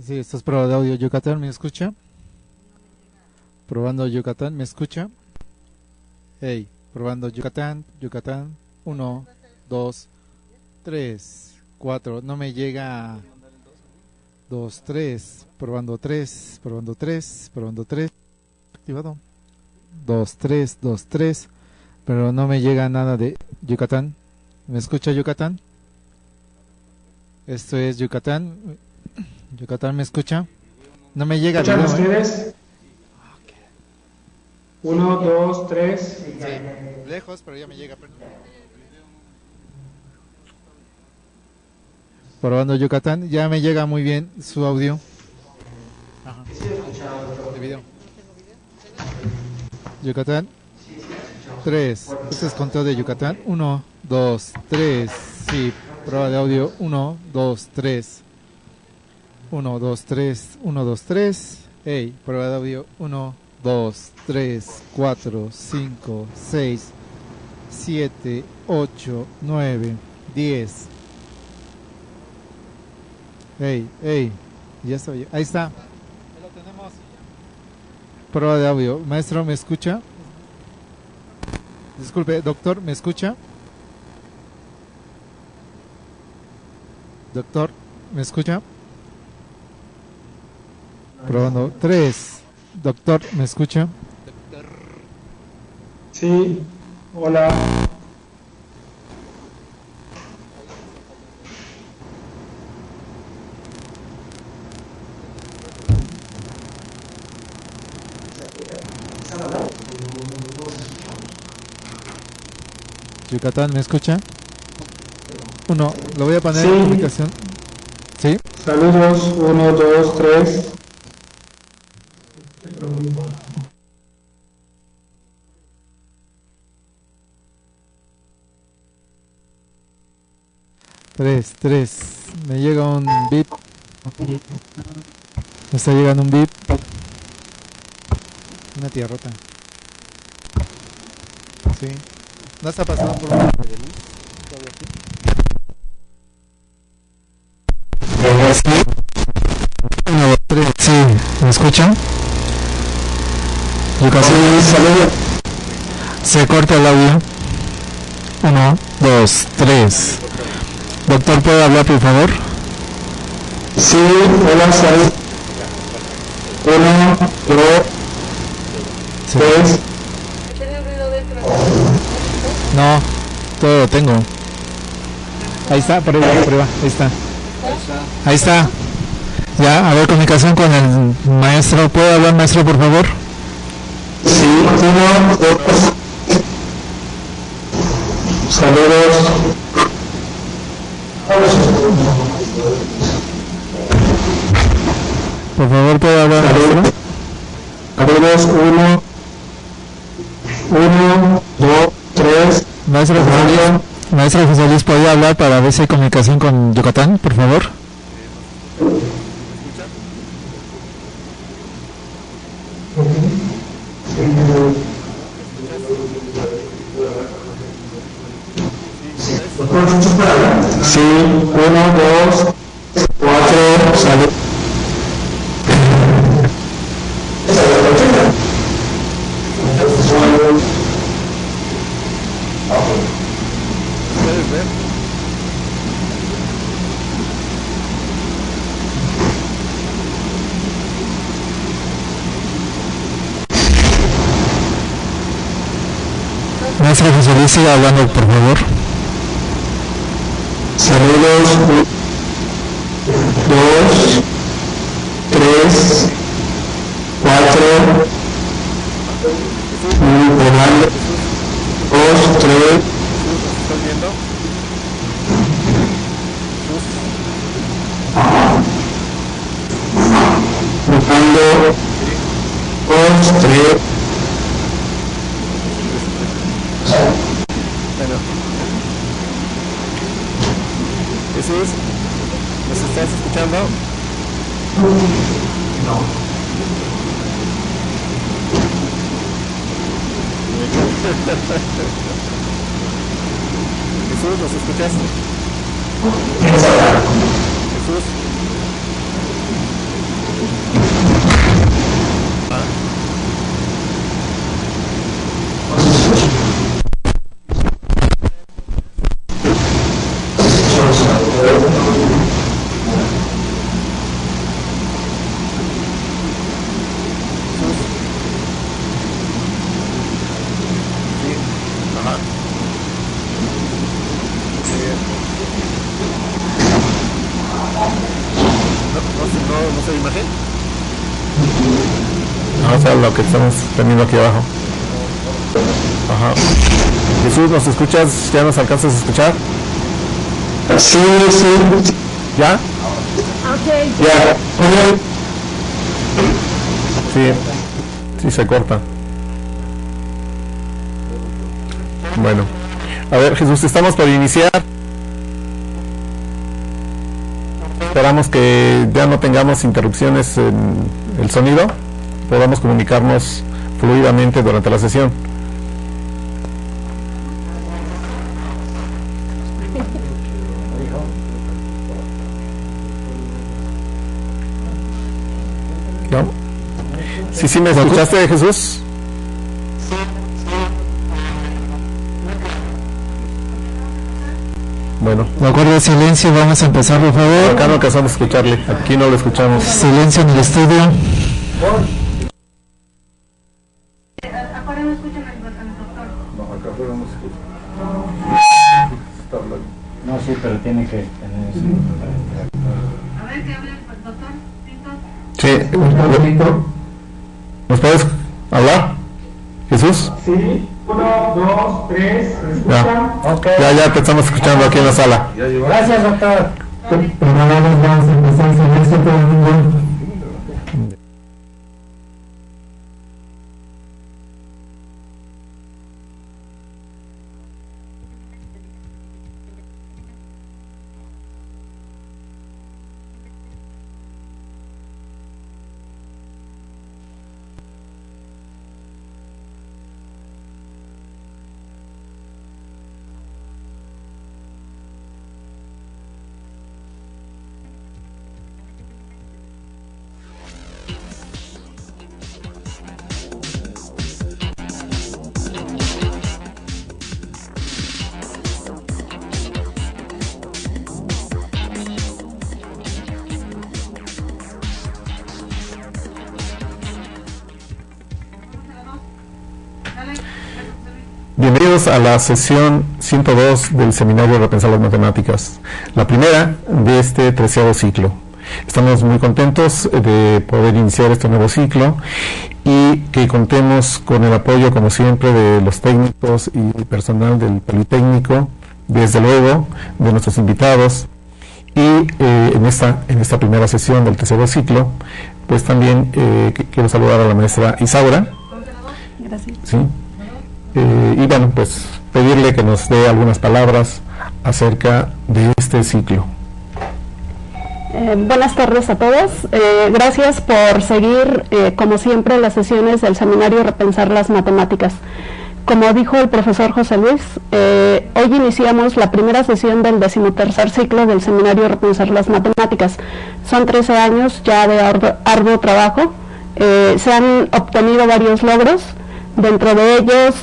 Sí, estás probando audio Yucatán, ¿me escucha? Probando Yucatán, ¿me escucha? Hey, probando Yucatán, Yucatán. Uno, dos, tres, cuatro. No me llega. Dos, tres. Probando tres, probando tres, probando tres. Activado. Dos, tres. Pero no me llega nada de Yucatán. ¿Me escucha Yucatán? Esto es Yucatán. Yucatán, ¿me escucha? No me llega ¿Escuchan video, ustedes? 1, 2, 3. Sí, lejos, pero ya me llega. Probando Yucatán, ya me llega muy bien su audio. Ajá. De video. Yucatán. 3. Este es conteo de Yucatán. 1, 2, 3. Sí, prueba de audio. 1, 2, 3. 1, 2, 3. 1, 2, 3. Hey, prueba de audio. 1, 2, 3, 4, 5, 6, 7, 8, 9, 10. Hey, ya estoy. Ahí está. Ahí lo tenemos. Prueba de audio. Maestro, ¿me escucha? Disculpe, doctor, ¿me escucha? Doctor, ¿me escucha? Probando. 3. Doctor, ¿me escucha? Sí, hola. Yucatán, ¿me escucha? Uno, lo voy a poner Sí. en comunicación. ¿Sí? Saludos, 1, 2, 3. Tres. Me llega un bip. Me está llegando un bip. Una tierrota. Sí. ¿No está pasando por una de luz? ¿Todavía aquí? Uno, dos, tres. Sí. ¿Me escuchan? Yucatán. Saludos. Se corta el audio. 1, 2, 3. Doctor, ¿puede hablar, por favor? Sí, hola, saludos. 1, 2, Sí. 3. ¿Tiene ruido dentro? No, todo lo tengo. Ahí está, prueba. Ahí está. Ahí está. Ya, a ver, comunicación con el maestro. ¿Puede hablar, maestro, por favor? Sí, 1, 2. Saludos. Por favor, ¿puede hablar, maestro? Saludos, 1, 2, 3. Maestro José Luis, ¿podría hablar para ver si hay comunicación con Yucatán, por favor? Sí, 1, 2, 4, salud. ¿Puedes ver? Maestro José Luis, siga hablando, por favor. Saludos, 2, 3, 4, 2, 3. ¿Estás viendo? Buscando 2, 3. Bueno. Jesús, ¿nos estás escuchando? Jesús, ¿nos escuchas? Jesús. a lo que estamos teniendo aquí abajo. Ajá. Jesús, ¿nos escuchas? ¿Ya nos alcanzas a escuchar? Sí, sí. ¿Ya? Ok. Ya. Sí, sí se corta. Bueno, a ver, Jesús, estamos por iniciar. Esperamos que ya no tengamos interrupciones en el sonido, podamos comunicarnos fluidamente durante la sesión. ¿No? Sí, ¿me escuchaste, Jesús? Bueno, De acuerdo, silencio, vamos a empezar, por favor. acá no alcanzamos a escucharle, aquí no lo escuchamos. Silencio en el estudio. Afuera no escuchan al doctor. No, acá afuera no se escucha. No, sí, pero tiene que tener... A ver, que hable el doctor. Sí, ¿nos puedes hablar, Jesús? Sí. 1, 2, 3. Ya, Ok. ya te estamos escuchando aquí en la sala. Gracias, doctor. Vamos a empezar silencio todo el mundo. Bienvenidos a la sesión 102 del Seminario Repensar las Matemáticas, la primera de este 13º ciclo. Estamos muy contentos de poder iniciar este nuevo ciclo y que contemos con el apoyo, como siempre, de los técnicos y personal del Politécnico, desde luego de nuestros invitados, y en esta primera sesión del 13º ciclo, pues también quiero saludar a la maestra Isaura. Gracias. ¿Sí? Y bueno, pues pedirle que nos dé algunas palabras acerca de este ciclo. Buenas tardes a todos. Gracias por seguir, como siempre, las sesiones del Seminario Repensar las Matemáticas. Como dijo el profesor José Luis, hoy iniciamos la primera sesión del 13º ciclo del Seminario Repensar las Matemáticas. Son 13 años ya de arduo trabajo. Se han obtenido varios logros. Dentro de ellos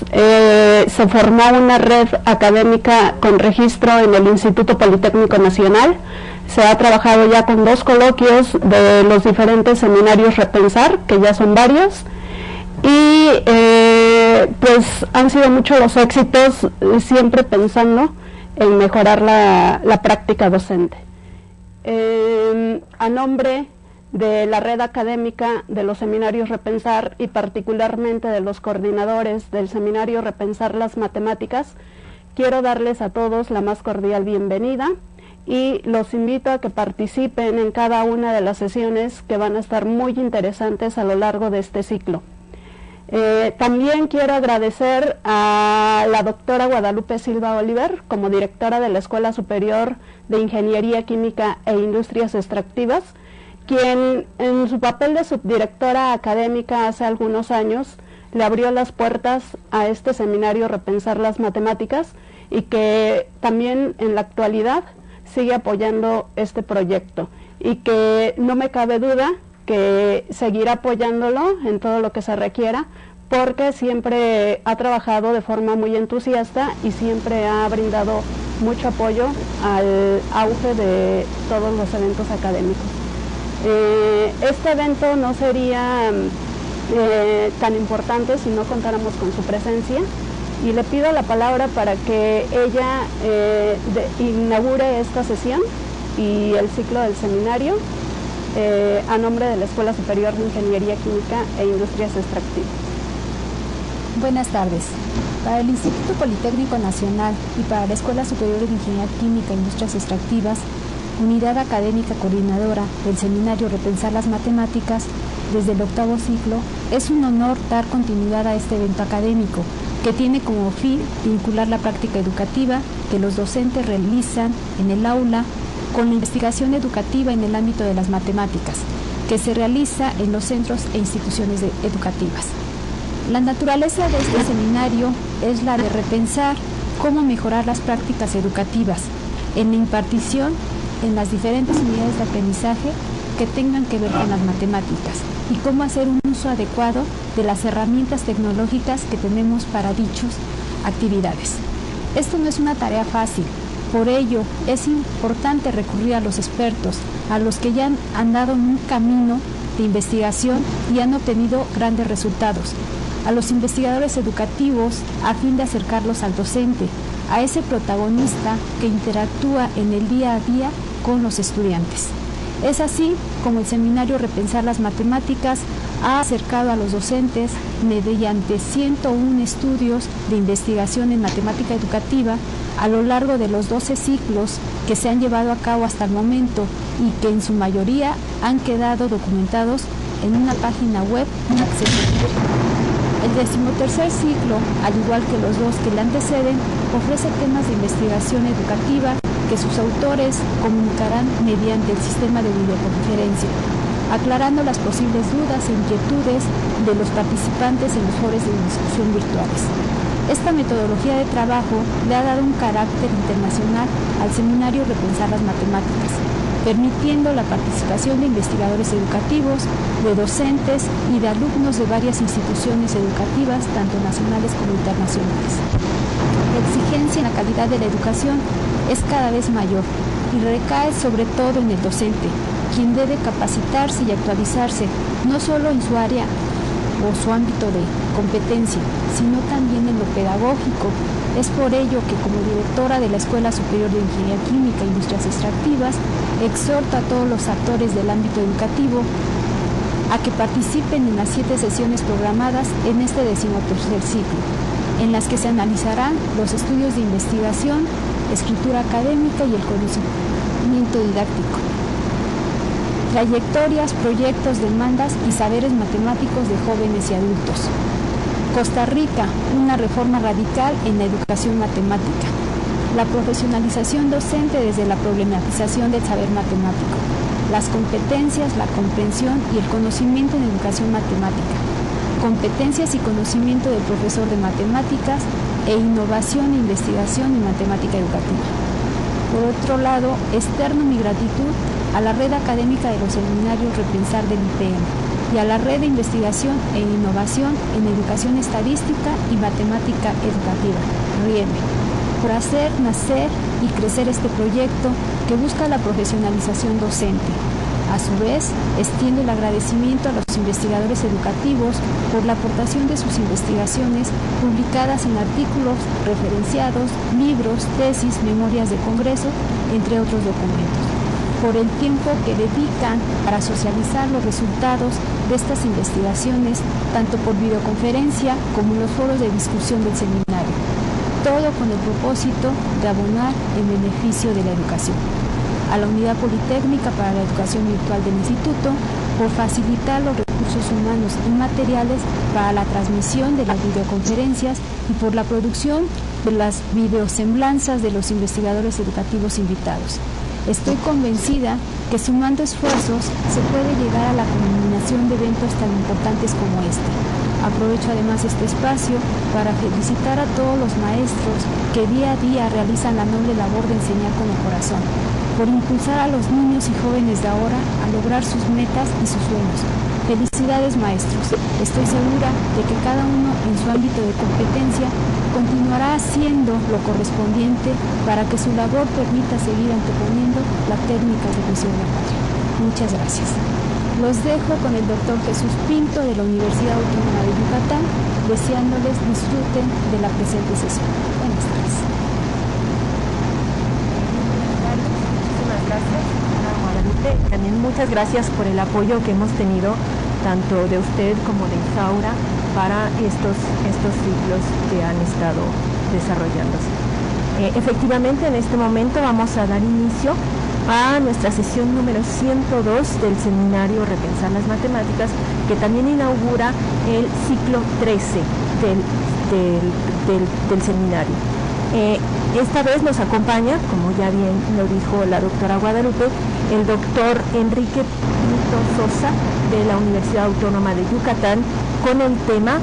se formó una red académica con registro en el Instituto Politécnico Nacional. Se ha trabajado ya con 2 coloquios de los diferentes seminarios Repensar, que ya son varios, y pues han sido muchos los éxitos, siempre pensando en mejorar la práctica docente. A nombre de la red académica de los seminarios Repensar y particularmente de los coordinadores del seminario Repensar las Matemáticas, quiero darles a todos la más cordial bienvenida y los invito a que participen en cada una de las sesiones que van a estar muy interesantes a lo largo de este ciclo. También quiero agradecer a la doctora Guadalupe Silva Oliver como directora de la Escuela Superior de Ingeniería Química e Industrias Extractivas, quien en su papel de subdirectora académica hace algunos años le abrió las puertas a este seminario Repensar las Matemáticas y que también en la actualidad sigue apoyando este proyecto y que no me cabe duda que seguirá apoyándolo en todo lo que se requiera, porque siempre ha trabajado de forma muy entusiasta y siempre ha brindado mucho apoyo al auge de todos los eventos académicos. Este evento no sería tan importante si no contáramos con su presencia, y le pido la palabra para que ella inaugure esta sesión y el ciclo del seminario. a nombre de la Escuela Superior de Ingeniería Química e Industrias Extractivas. Buenas tardes. Para el Instituto Politécnico Nacional y para la Escuela Superior de Ingeniería Química e Industrias Extractivas, Unidad Académica Coordinadora del Seminario Repensar las Matemáticas, desde el 8º ciclo, es un honor dar continuidad a este evento académico, que tiene como fin vincular la práctica educativa que los docentes realizan en el aula con la investigación educativa en el ámbito de las matemáticas, que se realiza en los centros e instituciones educativas. La naturaleza de este seminario es la de repensar cómo mejorar las prácticas educativas en la impartición en las diferentes unidades de aprendizaje que tengan que ver con las matemáticas y cómo hacer un uso adecuado de las herramientas tecnológicas que tenemos para dichas actividades. Esto no es una tarea fácil. Por ello, es importante recurrir a los expertos, a los que ya han andado en un camino de investigación y han obtenido grandes resultados, a los investigadores educativos a fin de acercarlos al docente, a ese protagonista que interactúa en el día a día con los estudiantes. Es así como el seminario Repensar las Matemáticas ha acercado a los docentes mediante 101 estudios de investigación en matemática educativa a lo largo de los 12 ciclos que se han llevado a cabo hasta el momento y que en su mayoría han quedado documentados en una página web accesible. El 13º ciclo, al igual que los dos que le anteceden, ofrece temas de investigación educativa que sus autores comunicarán mediante el sistema de videoconferencia, aclarando las posibles dudas e inquietudes de los participantes en los foros de discusión virtuales. Esta metodología de trabajo le ha dado un carácter internacional al seminario Repensar las Matemáticas, permitiendo la participación de investigadores educativos, de docentes y de alumnos de varias instituciones educativas, tanto nacionales como internacionales. La exigencia en la calidad de la educación es cada vez mayor y recae sobre todo en el docente, quien debe capacitarse y actualizarse no solo en su área o su ámbito de competencia, sino también en lo pedagógico. Es por ello que como directora de la Escuela Superior de Ingeniería Química e Industrias Extractivas, exhorto a todos los actores del ámbito educativo a que participen en las 7 sesiones programadas en este 13º ciclo, en las que se analizarán los estudios de investigación, escritura académica y el conocimiento didáctico, trayectorias, proyectos, demandas y saberes matemáticos de jóvenes y adultos. Costa Rica, una reforma radical en la educación matemática. La profesionalización docente desde la problematización del saber matemático. Las competencias, la comprensión y el conocimiento en educación matemática. Competencias y conocimiento del profesor de matemáticas e innovación e investigación en matemática educativa. Por otro lado, externo mi gratitud a la red académica de los seminarios Repensar del IPM y a la red de investigación e innovación en educación estadística y matemática educativa, RIEME, por hacer nacer y crecer este proyecto que busca la profesionalización docente. A su vez, extiendo el agradecimiento a los investigadores educativos por la aportación de sus investigaciones publicadas en artículos referenciados, libros, tesis, memorias de congreso, entre otros documentos, por el tiempo que dedican para socializar los resultados de estas investigaciones, tanto por videoconferencia como en los foros de discusión del seminario, todo con el propósito de abonar en beneficio de la educación. A la Unidad Politécnica para la Educación Virtual del Instituto por facilitar los recursos humanos y materiales para la transmisión de las videoconferencias y por la producción de las videosemblanzas de los investigadores educativos invitados. Estoy convencida que sumando esfuerzos se puede llegar a la culminación de eventos tan importantes como este. Aprovecho además este espacio para felicitar a todos los maestros que día a día realizan la noble labor de enseñar con el corazón, por impulsar a los niños y jóvenes de ahora a lograr sus metas y sus sueños. Felicidades maestros, estoy segura de que cada uno en su ámbito de competencia continuará haciendo lo correspondiente para que su labor permita seguir anteponiendo la técnica de misión de la patria. Muchas gracias. Los dejo con el doctor Jesús Pinto de la Universidad Autónoma de Yucatán, deseándoles disfruten de la presente sesión. Buenas tardes. Muchísimas gracias, Ana Guadalupe. también muchas gracias por el apoyo que hemos tenido, tanto de usted como de Isaura, para estos ciclos que han estado desarrollándose. Efectivamente, en este momento vamos a dar inicio a nuestra sesión número 102 del seminario Repensar las Matemáticas, que también inaugura el ciclo 13 del seminario. Esta vez nos acompaña, como ya bien lo dijo la doctora Guadalupe, el doctor Enrique Pinto Sosa de la Universidad Autónoma de Yucatán, con un tema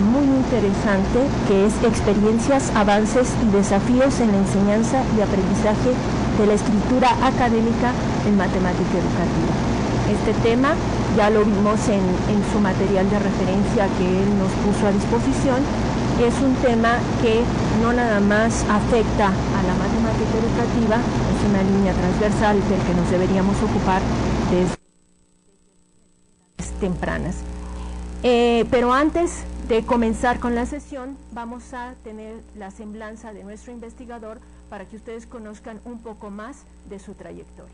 muy interesante, que es experiencias, avances y desafíos en la enseñanza y aprendizaje de la escritura académica en matemática educativa. Este tema ya lo vimos en su material de referencia que él nos puso a disposición. Es un tema que no nada más afecta a la matemática educativa, es una línea transversal del que nos deberíamos ocupar desde tempranas. Pero antes de comenzar con la sesión, vamos a tener la semblanza de nuestro investigador para que ustedes conozcan un poco más de su trayectoria.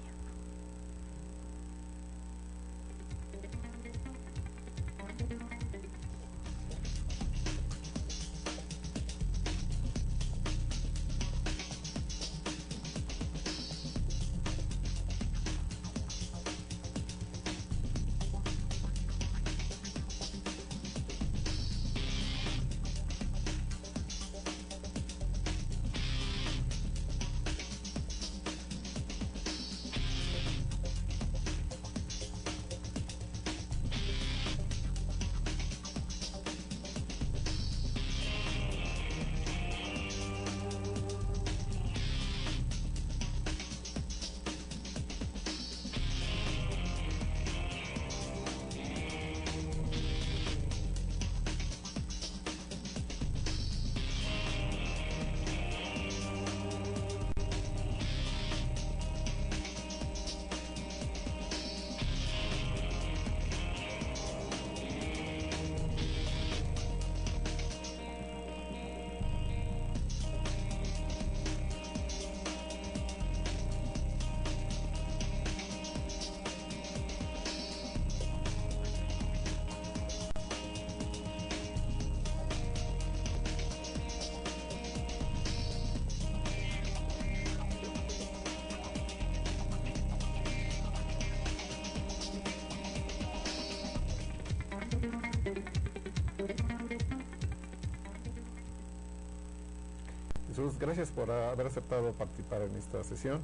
Jesús, gracias por haber aceptado participar en esta sesión.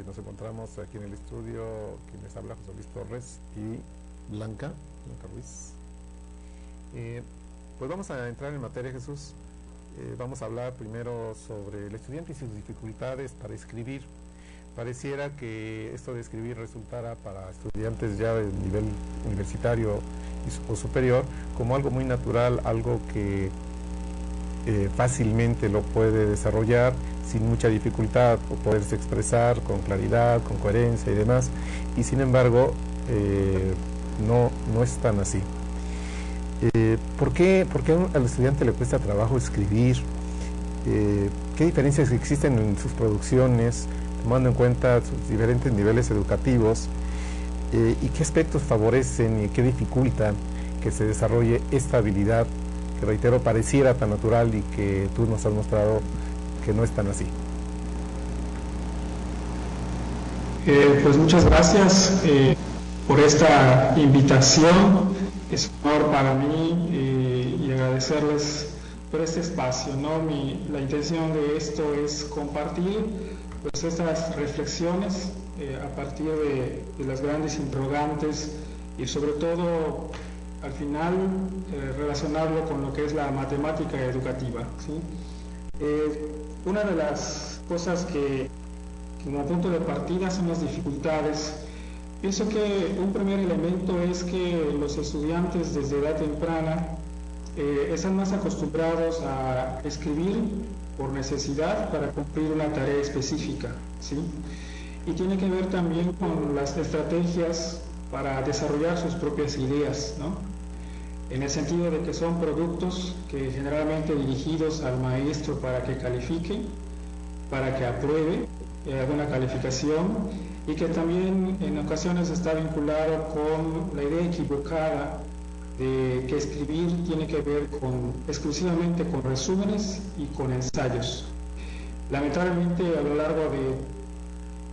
Nos encontramos aquí en el estudio, quien les habla, José Luis Torres y Blanca Ruiz. Pues vamos a entrar en materia, Jesús. Vamos a hablar primero sobre el estudiante y sus dificultades para escribir. Pareciera que esto de escribir resultara para estudiantes ya de nivel universitario o superior como algo muy natural, algo que fácilmente lo puede desarrollar sin mucha dificultad, o poderse expresar con claridad, con coherencia y demás, y sin embargo no es tan así. ¿Por qué al estudiante le cuesta trabajo escribir? ¿Qué diferencias existen en sus producciones, tomando en cuenta sus diferentes niveles educativos? ¿Y qué aspectos favorecen y qué dificultan que se desarrolle esta habilidad que, reitero, pareciera tan natural y que tú nos has mostrado que no es tan así? Pues muchas gracias por esta invitación. Es un honor para mí y agradecerles por este espacio, ¿no? La intención de esto es compartir pues estas reflexiones a partir de las grandes interrogantes y sobre todo al final relacionarlo con lo que es la matemática educativa, ¿sí? Una de las cosas que como punto de partida son las dificultades. Pienso que un primer elemento es que los estudiantes desde edad temprana están más acostumbrados a escribir por necesidad para cumplir una tarea específica, ¿sí? Y tiene que ver también con las estrategias para desarrollar sus propias ideas, ¿no? En el sentido de que son productos que generalmente dirigidos al maestro para que califique, para que apruebe alguna calificación, y que también en ocasiones está vinculado con la idea equivocada de que escribir tiene que ver exclusivamente con resúmenes y con ensayos. Lamentablemente, a lo largo de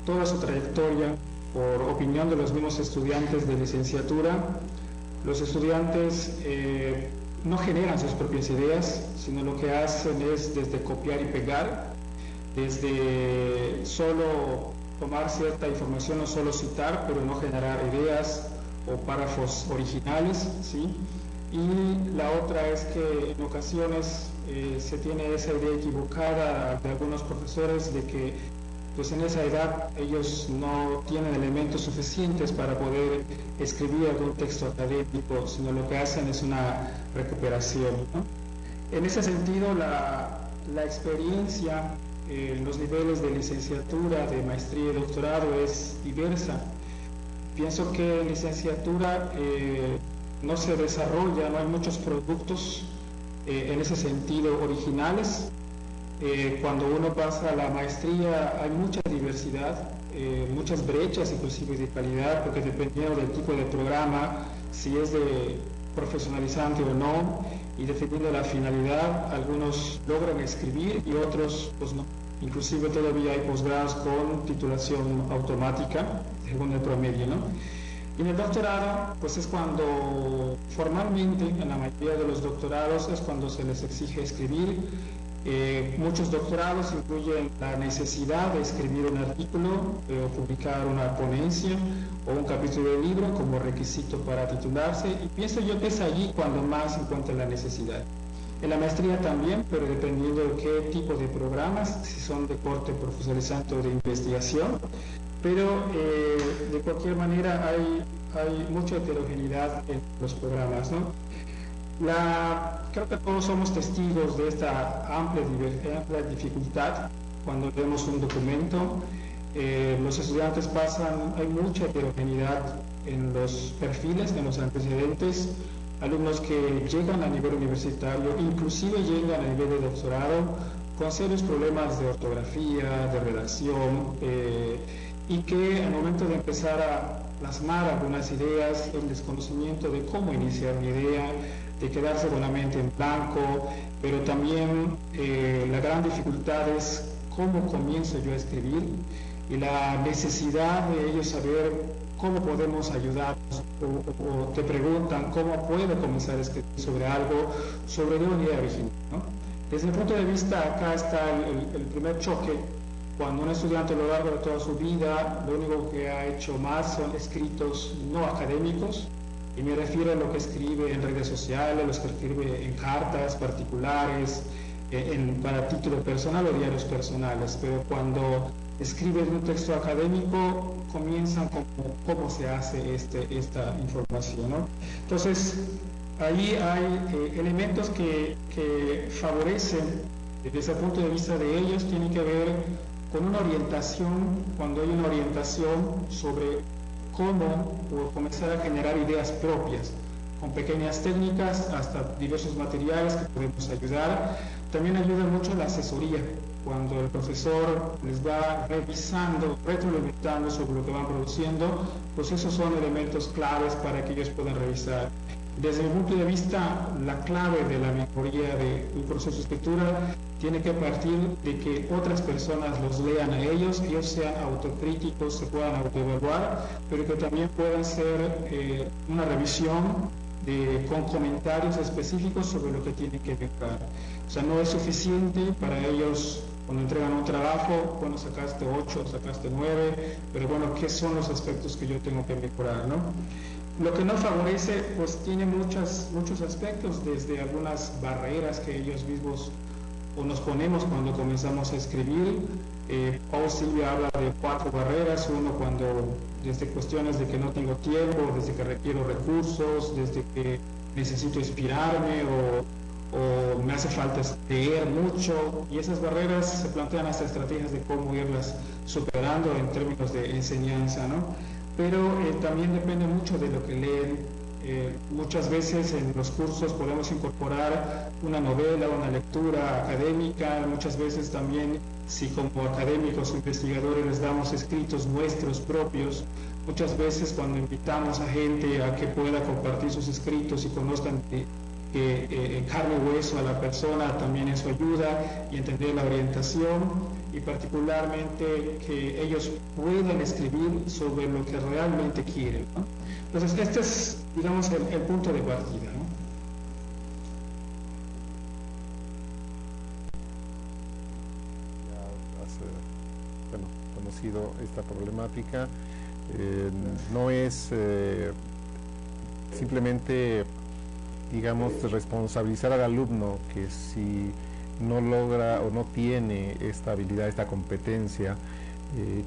toda su trayectoria, por opinión de los mismos estudiantes de licenciatura, los estudiantes no generan sus propias ideas, sino lo que hacen es desde copiar y pegar, desde solo tomar cierta información o solo citar, pero no generar ideas o párrafos originales, ¿sí? Y la otra es que en ocasiones se tiene esa idea equivocada de algunos profesores de que pues en esa edad ellos no tienen elementos suficientes para poder escribir algún texto académico, sino lo que hacen es una recuperación, ¿no? En ese sentido, la experiencia en los niveles de licenciatura, de maestría y doctorado es diversa. Pienso que en licenciatura no se desarrolla, no hay muchos productos en ese sentido originales. Cuando uno pasa a la maestría hay mucha diversidad, muchas brechas inclusive de calidad, porque dependiendo del tipo de programa, si es de profesionalizante o no, y dependiendo de la finalidad, algunos logran escribir y otros pues no. Inclusive todavía hay posgrados con titulación automática, según el promedio, ¿no? Y en el doctorado, pues es cuando formalmente, en la mayoría de los doctorados, es cuando se les exige escribir. Muchos doctorados incluyen la necesidad de escribir un artículo o publicar una ponencia o un capítulo de libro como requisito para titularse, y pienso yo que es allí cuando más se encuentra la necesidad. En la maestría también, pero dependiendo de qué tipo de programas, si son de corte profesionalizante o de investigación, pero de cualquier manera hay mucha heterogeneidad en los programas, ¿no? Creo que todos somos testigos de esta amplia dificultad cuando leemos un documento. Los estudiantes hay mucha heterogeneidad en los perfiles, en los antecedentes, alumnos que llegan a nivel universitario, inclusive llegan a nivel de doctorado, con serios problemas de ortografía, de redacción, y que al momento de empezar a plasmar algunas ideas, el desconocimiento de cómo iniciar una idea, de quedarse con la mente en blanco, pero también la gran dificultad es cómo comienzo yo a escribir, y la necesidad de ellos saber cómo podemos ayudarlos, o te preguntan cómo puedo comenzar a escribir sobre algo, sobre una idea original, ¿no? Desde el punto de vista, acá está el primer choque. Cuando un estudiante a lo largo de toda su vida, lo único que ha hecho más son escritos no académicos, y me refiero a lo que escribe en redes sociales, lo que escribe en cartas particulares, para título personal o diarios personales, pero cuando escriben un texto académico comienzan con cómo se hace esta información, ¿no? Entonces, ahí hay elementos que favorecen, desde el punto de vista de ellos, tienen que ver con una orientación, cuando hay una orientación sobre cómo comenzar a generar ideas propias, con pequeñas técnicas hasta diversos materiales que podemos ayudar. También ayuda mucho la asesoría, cuando el profesor les va revisando, retroalimentando sobre lo que van produciendo, pues esos son elementos claves para que ellos puedan revisar. Desde mi punto de vista, la clave de la mejoría del proceso de escritura tiene que partir de que otras personas los lean a ellos sean autocríticos, se puedan autoevaluar, pero que también puedan ser una revisión con comentarios específicos sobre lo que tienen que mejorar. O sea, no es suficiente para ellos cuando entregan un trabajo, bueno, sacaste 8, sacaste 9, pero bueno, ¿qué son los aspectos que yo tengo que mejorar, no? Lo que no favorece, pues tiene muchos aspectos, desde algunas barreras que ellos mismos o nos ponemos cuando comenzamos a escribir. Paul Silvia habla de 4 barreras, uno desde cuestiones de que no tengo tiempo, desde que requiero recursos, desde que necesito inspirarme o me hace falta leer mucho, y esas barreras se plantean hasta estrategias de cómo irlas superando en términos de enseñanza, ¿no? Pero también depende mucho de lo que leen Muchas veces en los cursos podemos incorporar una novela, una lectura académica, muchas veces también si como académicos o investigadores les damos escritos nuestros propios, muchas veces cuando invitamos a gente a que pueda compartir sus escritos y conozcan en carne y hueso a la persona, también eso ayuda y entender la orientación y particularmente que ellos puedan escribir sobre lo que realmente quieren, ¿no? Entonces este es, digamos, el punto de partida, ¿no? Ya has conocido esta problemática. No es simplemente, digamos, responsabilizar al alumno que si no logra o no tiene esta habilidad, esta competencia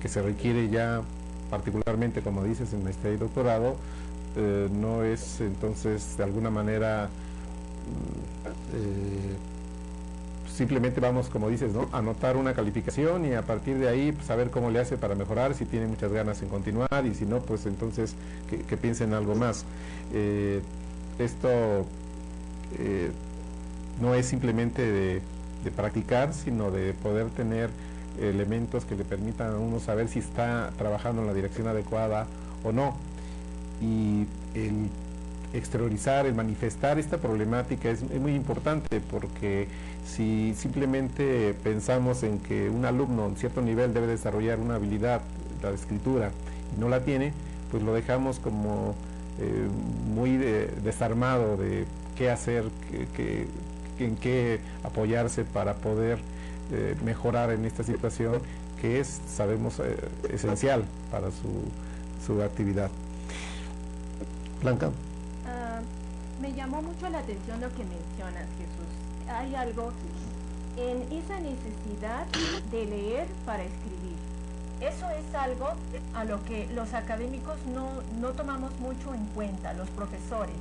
que se requiere ya particularmente, como dices, en maestría y doctorado, no es entonces de alguna manera simplemente vamos, como dices, ¿no?, anotar una calificación y a partir de ahí pues, saber cómo le hace para mejorar, si tiene muchas ganas en continuar y si no, pues entonces que piense en algo más. Esto no es simplemente de practicar, sino de poder tener elementos que le permitan a uno saber si está trabajando en la dirección adecuada o no. Y el exteriorizar, el manifestar esta problemática es muy importante, porque si simplemente pensamos en que un alumno en cierto nivel debe desarrollar una habilidad, la escritura, y no la tiene, pues lo dejamos como muy desarmado de qué hacer, en qué apoyarse para poder mejorar en esta situación que es, sabemos, esencial para su actividad. Blanca. Me llamó mucho la atención lo que mencionas, Jesús. Hay algo en esa necesidad de leer para escribir. Eso es algo a lo que los académicos no tomamos mucho en cuenta, los profesores.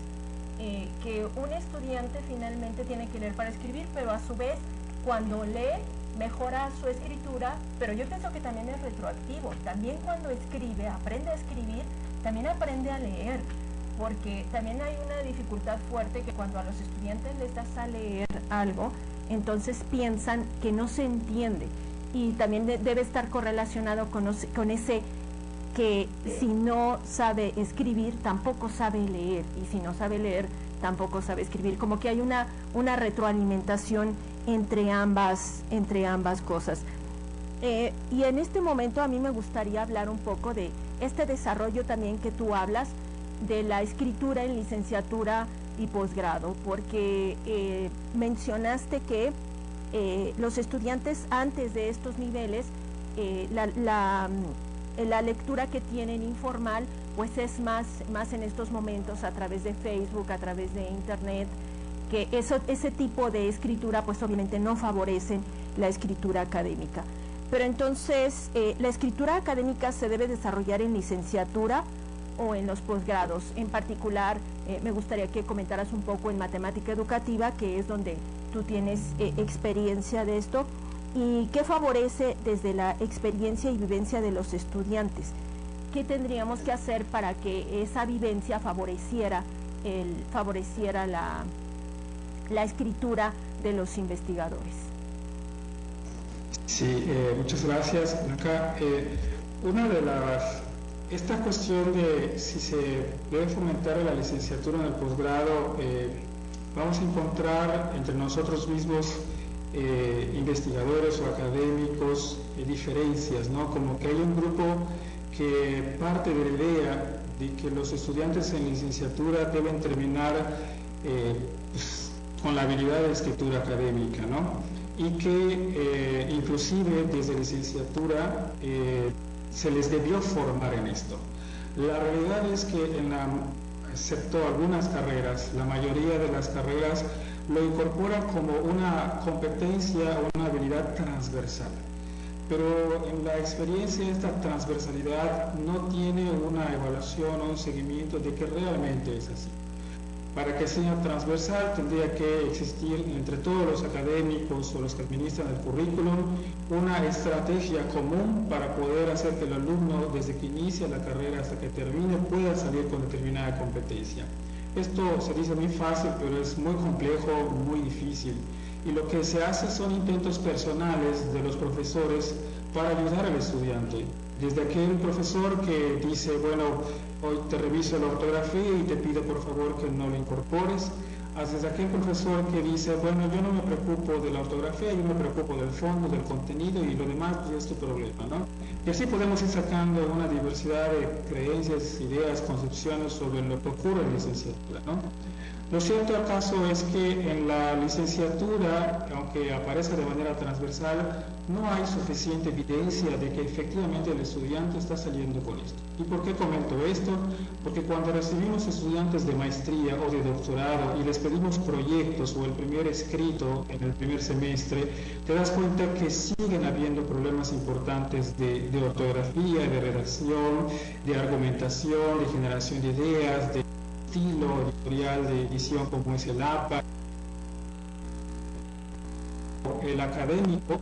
Que un estudiante finalmente tiene que leer para escribir, pero a su vez cuando lee mejora su escritura, pero yo pienso que también es retroactivo. También cuando escribe, aprende a escribir, también aprende a leer, porque también hay una dificultad fuerte que cuando a los estudiantes les das a leer algo, entonces piensan que no se entiende, y también debe estar correlacionado con ese que si no sabe escribir tampoco sabe leer, y si no sabe leer tampoco sabe escribir, como que hay una retroalimentación entre ambas cosas. Y en este momento a mí me gustaría hablar un poco de este desarrollo también que tú hablas de la escritura en licenciatura y posgrado, porque mencionaste que los estudiantes antes de estos niveles, la lectura que tienen informal pues es más en estos momentos a través de Facebook, a través de internet, que ese tipo de escritura pues obviamente no favorece la escritura académica. Pero entonces, ¿la escritura académica se debe desarrollar en licenciatura o en los posgrados? En particular, me gustaría que comentaras un poco en matemática educativa, que es donde tú tienes experiencia de esto, y qué favorece desde la experiencia y vivencia de los estudiantes. ¿Qué tendríamos que hacer para que esa vivencia favoreciera la escritura de los investigadores? Sí, muchas gracias. Acá, esta cuestión de si se debe fomentar la licenciatura en el posgrado, vamos a encontrar entre nosotros mismos investigadores o académicos diferencias, ¿no? Como que hay un grupo que parte de la idea de que los estudiantes en licenciatura deben terminar pues, con la habilidad de escritura académica, ¿no? Y que inclusive desde licenciatura se les debió formar en esto. La realidad es que excepto algunas carreras, la mayoría de las carreras lo incorporan como una competencia o una habilidad transversal. Pero en la experiencia esta transversalidad no tiene una evaluación o un seguimiento de que realmente es así. Para que sea transversal tendría que existir entre todos los académicos o los que administran el currículum una estrategia común para poder hacer que el alumno desde que inicia la carrera hasta que termine pueda salir con determinada competencia. Esto se dice muy fácil, pero es muy complejo, muy difícil. Y lo que se hace son intentos personales de los profesores para ayudar al estudiante. Desde aquel profesor que dice, bueno, hoy te reviso la ortografía y te pido por favor que no lo incorpores, hasta aquel profesor que dice, bueno, yo no me preocupo de la ortografía, yo me preocupo del fondo, del contenido y lo demás pues es tu problema, ¿no? Y así podemos ir sacando una diversidad de creencias, ideas, concepciones sobre lo que ocurre en la licenciatura, ¿no? Lo cierto acaso es que en la licenciatura, aunque aparezca de manera transversal, no hay suficiente evidencia de que efectivamente el estudiante está saliendo con esto. ¿Y por qué comento esto? Porque cuando recibimos estudiantes de maestría o de doctorado y les pedimos proyectos o el primer escrito en el primer semestre, te das cuenta que siguen habiendo problemas importantes de ortografía, de redacción, de argumentación, de generación de ideas, de estilo editorial de edición como es el APA. El académico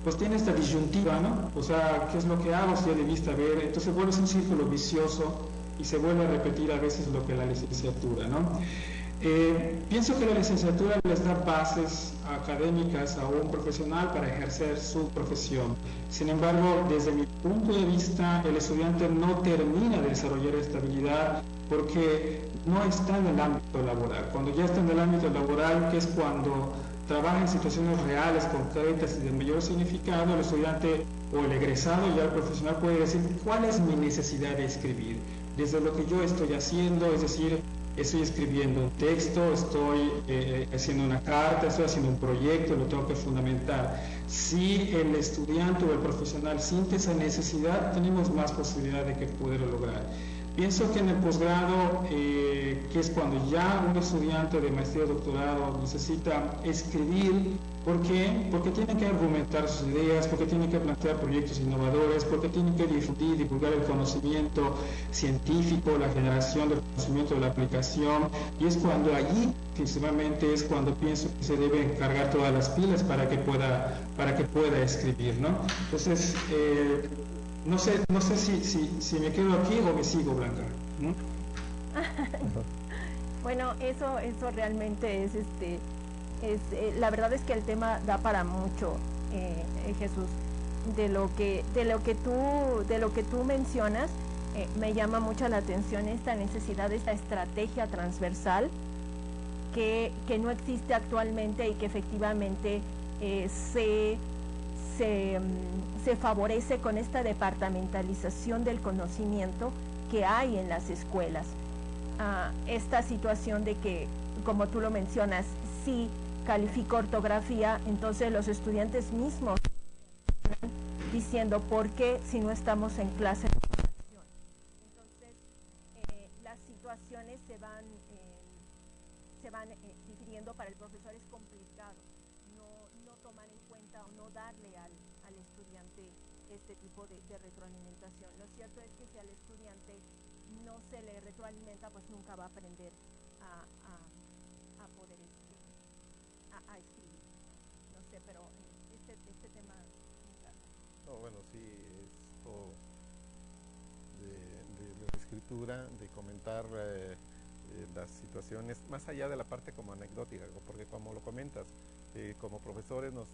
pues tiene esta disyuntiva, ¿no? O sea, ¿qué es lo que hago si ya debiste ver? Entonces vuelve un círculo vicioso y se vuelve a repetir a veces lo que la licenciatura, ¿no? Pienso que la licenciatura les da bases académicas a un profesional para ejercer su profesión. Sin embargo, desde mi punto de vista, el estudiante no termina de desarrollar esta habilidad porque no está en el ámbito laboral. Cuando ya está en el ámbito laboral, que es cuando trabaja en situaciones reales, concretas y de mayor significado, el estudiante o el egresado, ya el profesional puede decir cuál es mi necesidad de escribir. Desde lo que yo estoy haciendo, es decir, estoy escribiendo un texto, estoy haciendo una carta, estoy haciendo un proyecto, lo tengo que fundamentar. Si el estudiante o el profesional siente esa necesidad, tenemos más posibilidad de que poderlo lograr. Pienso que en el posgrado, que es cuando ya un estudiante de maestría o doctorado necesita escribir, ¿por qué? Porque tiene que argumentar sus ideas, porque tiene que plantear proyectos innovadores, porque tiene que difundir, divulgar el conocimiento científico, la generación del conocimiento de la aplicación, y es cuando allí, principalmente, es cuando pienso que se deben cargar todas las pilas para que pueda escribir, ¿no? Entonces, no sé si me quedo aquí o me sigo, Blanca, ¿no? Bueno, eso realmente la verdad es que el tema da para mucho, Jesús. De lo que tú mencionas, me llama mucho la atención esta necesidad, esta estrategia transversal que no existe actualmente y que efectivamente se favorece con esta departamentalización del conocimiento que hay en las escuelas. Esta situación de que, como tú lo mencionas, si califico ortografía, entonces los estudiantes mismos están diciendo ¿por qué si no estamos en clase de redacción? Entonces las situaciones se van difiriendo. Para el profesor es complicado no tomar en cuenta o no darle al estudiante este tipo de retroalimentación. Lo cierto es que si al estudiante no se le retroalimenta, pues nunca va a aprender a poder escribir. No sé, pero este tema me encanta. No, bueno, sí, esto de la escritura, de comentar las situaciones, más allá de la parte como anecdótica, porque como lo comentas, como profesores nos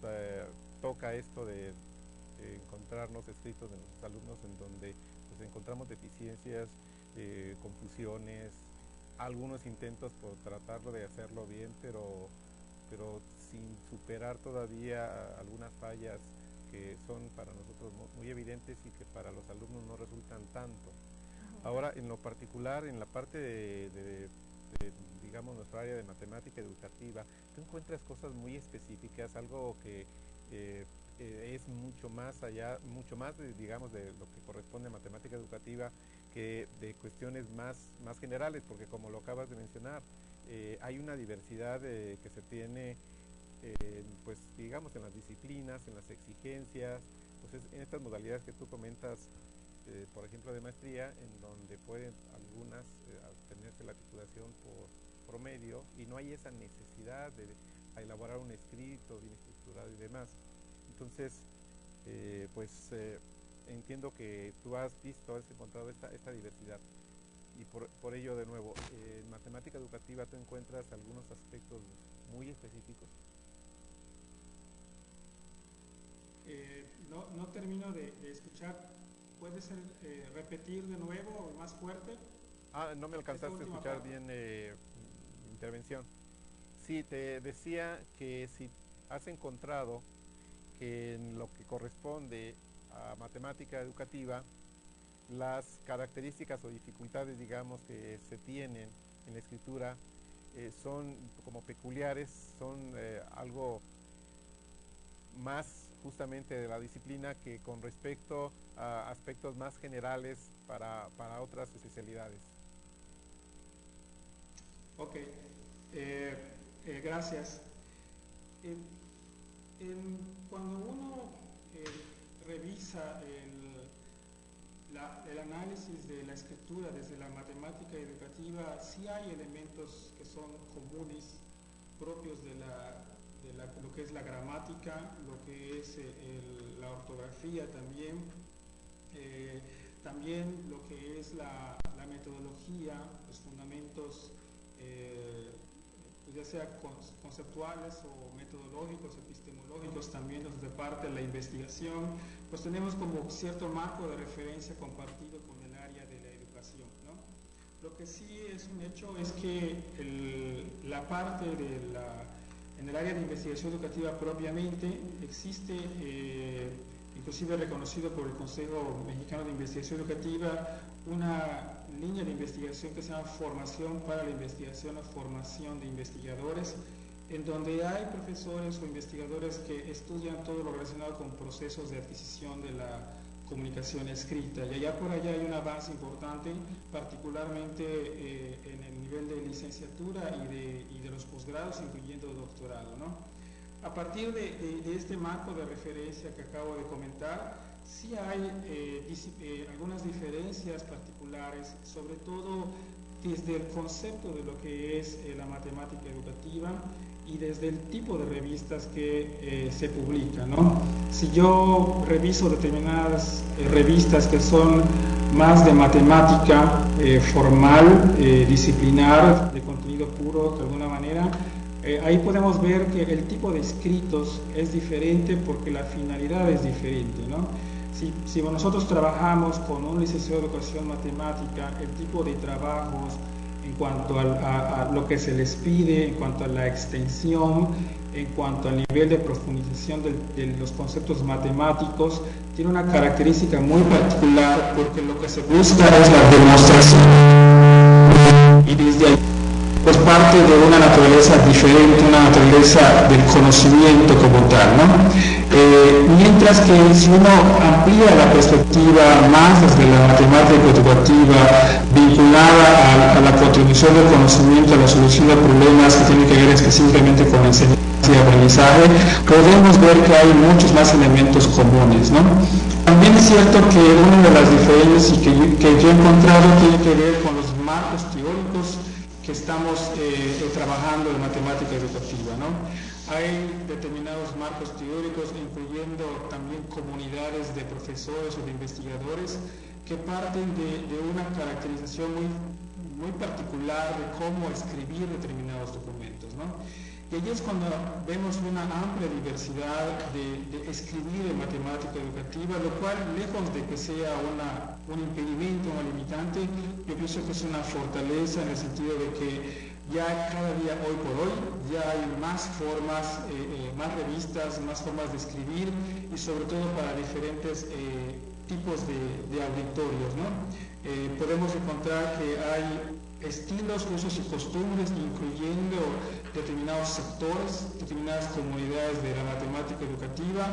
toca esto de encontrarnos escritos de nuestros alumnos en donde pues, encontramos deficiencias, confusiones, algunos intentos por tratarlo de hacerlo bien, pero sin superar todavía algunas fallas que son para nosotros muy evidentes y que para los alumnos no resultan tanto. Ahora, en lo particular, en la parte de digamos, nuestra área de matemática educativa, tú encuentras cosas muy específicas, algo que es mucho más allá, mucho más, digamos, de lo que corresponde a matemática educativa, que de cuestiones más generales, porque como lo acabas de mencionar, hay una diversidad que se tiene, pues, digamos, en las disciplinas, en las exigencias, pues en estas modalidades que tú comentas, por ejemplo, de maestría, en donde pueden algunas obtenerse la titulación por promedio y no hay esa necesidad de elaborar un escrito bien estructurado y demás. Entonces, entiendo que tú has visto, has encontrado esta diversidad. y por ello, de nuevo, en matemática educativa tú encuentras algunos aspectos muy específicos. No termino de escuchar. ¿Puedes repetir de nuevo o más fuerte? No me alcanzaste a escuchar bien mi intervención. Sí, te decía que si has encontrado que en lo que corresponde a matemática educativa, las características o dificultades, digamos, que se tienen en la escritura son como peculiares, son algo más justamente de la disciplina que con respecto a aspectos más generales para otras especialidades. Ok, gracias. Cuando uno revisa el análisis de la escritura desde la matemática educativa, sí hay elementos que son comunes, propios de lo que es la gramática, lo que es la ortografía también, también lo que es la metodología, los fundamentos, ya sea conceptuales o metodológicos, epistemológicos, también de parte de la investigación, pues tenemos como cierto marco de referencia compartido con el área de la educación, ¿no? Lo que sí es un hecho es que la parte en el área de investigación educativa propiamente existe, inclusive reconocido por el Consejo Mexicano de Investigación Educativa, una línea de investigación que se llama Formación para la Investigación o Formación de Investigadores, en donde hay profesores o investigadores que estudian todo lo relacionado con procesos de adquisición de la comunicación escrita. Y allá por allá hay un avance importante, particularmente en el nivel de licenciatura y de los posgrados, incluyendo doctorado, ¿no? A partir de este marco de referencia que acabo de comentar, sí hay algunas diferencias particulares, sobre todo desde el concepto de lo que es la matemática educativa y desde el tipo de revistas que se publican, ¿no? Si yo reviso determinadas revistas que son más de matemática formal, disciplinar, de contenido puro de alguna manera, ahí podemos ver que el tipo de escritos es diferente porque la finalidad es diferente, ¿no? Si nosotros trabajamos con un licenciado de educación matemática, el tipo de trabajos en cuanto a lo que se les pide, en cuanto a la extensión, en cuanto al nivel de profundización de los conceptos matemáticos, tiene una característica muy particular porque lo que se busca es la demostración y desde ahí pues parte de una naturaleza diferente, una naturaleza del conocimiento como tal, ¿no? Mientras que si uno amplía la perspectiva más desde la matemática educativa vinculada a la contribución del conocimiento, a la solución de problemas que tienen que ver específicamente con la enseñanza y aprendizaje, podemos ver que hay muchos más elementos comunes, ¿no? También es cierto que una de las diferencias que yo he encontrado tiene que ver con los marcos teóricos que estamos trabajando en matemática educativa, ¿no? Hay determinados marcos teóricos, incluyendo también comunidades de profesores o de investigadores, que parten de una caracterización muy particular de cómo escribir determinados documentos, ¿no? Y allí es cuando vemos una amplia diversidad de escribir en matemática educativa, lo cual, lejos de que sea un impedimento, una limitante, yo pienso que es una fortaleza en el sentido de que ya cada día, hoy por hoy, ya hay más formas, más revistas, más formas de escribir y sobre todo para diferentes tipos de auditorios, ¿no? Podemos encontrar que hay estilos, usos y costumbres, incluyendo determinados sectores, determinadas comunidades de la matemática educativa,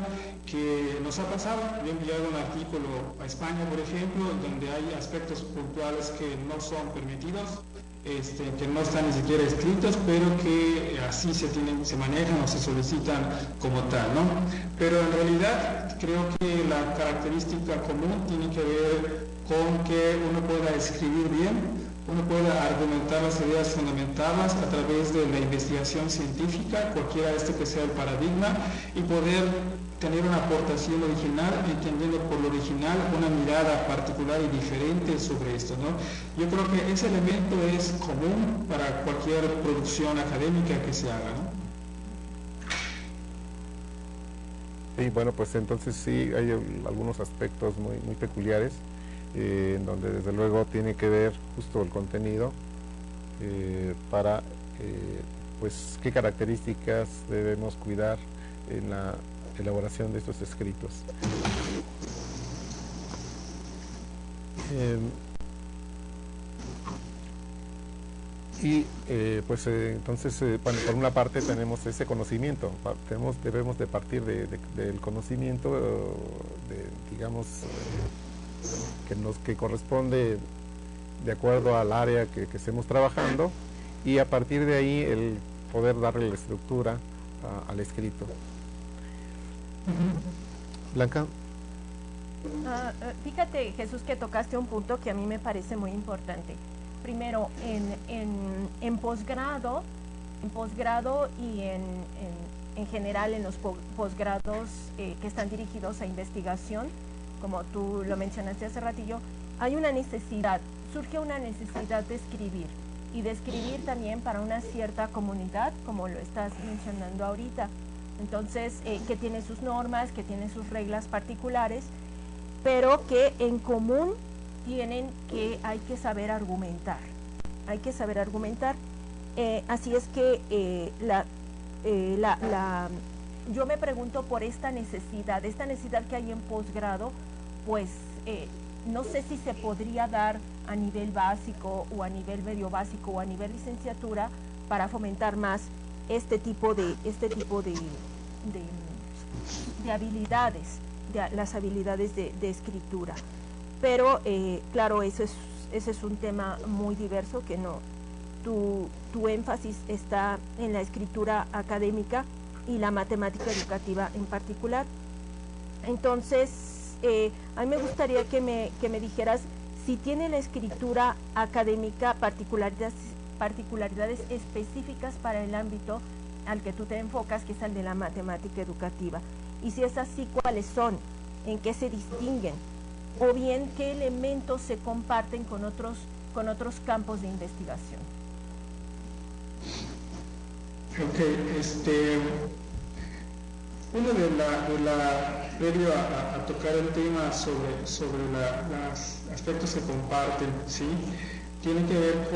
que nos ha pasado. Yo he enviado un artículo a España, por ejemplo, donde hay aspectos puntuales que no son permitidos, que no están ni siquiera escritos, pero que así se manejan o se solicitan como tal, ¿no? Pero en realidad creo que la característica común tiene que ver con que uno pueda escribir bien, uno pueda argumentar las ideas fundamentadas a través de la investigación científica, cualquiera que sea el paradigma, y poder tener una aportación original, entendiendo por lo original una mirada particular y diferente sobre esto, ¿no? Yo creo que ese elemento es común para cualquier producción académica que se haga, ¿no? Sí, bueno, pues entonces sí hay algunos aspectos muy peculiares, en donde desde luego tiene que ver justo el contenido para pues qué características debemos cuidar en la elaboración de estos escritos. Entonces, bueno, por una parte tenemos ese conocimiento, debemos de partir del conocimiento, digamos, que corresponde de acuerdo al área que estemos trabajando, y a partir de ahí el poder darle la estructura al escrito. Blanca. Fíjate, Jesús, que tocaste un punto que a mí me parece muy importante. Primero, en posgrado y en general en los posgrados que están dirigidos a investigación, como tú lo mencionaste hace ratillo, surge una necesidad de escribir, y de escribir también para una cierta comunidad, como lo estás mencionando ahorita. Entonces, que tiene sus normas, que tiene sus reglas particulares, pero que en común hay que saber argumentar. Así es que yo me pregunto por esta necesidad que hay en posgrado, pues no sé si se podría dar a nivel básico o a nivel medio básico o a nivel licenciatura para fomentar más este tipo de habilidades, las habilidades de escritura. Pero claro, ese es un tema muy diverso, que no, tu énfasis está en la escritura académica y la matemática educativa en particular. Entonces, a mí me gustaría que me dijeras si tiene la escritura académica particularidades específicas para el ámbito al que tú te enfocas, que es el de la matemática educativa. Y si es así, ¿cuáles son? ¿En qué se distinguen? O bien, ¿qué elementos se comparten con otros campos de investigación? Ok, uno previo a tocar el tema sobre los aspectos que comparten, ¿sí? Tiene que ver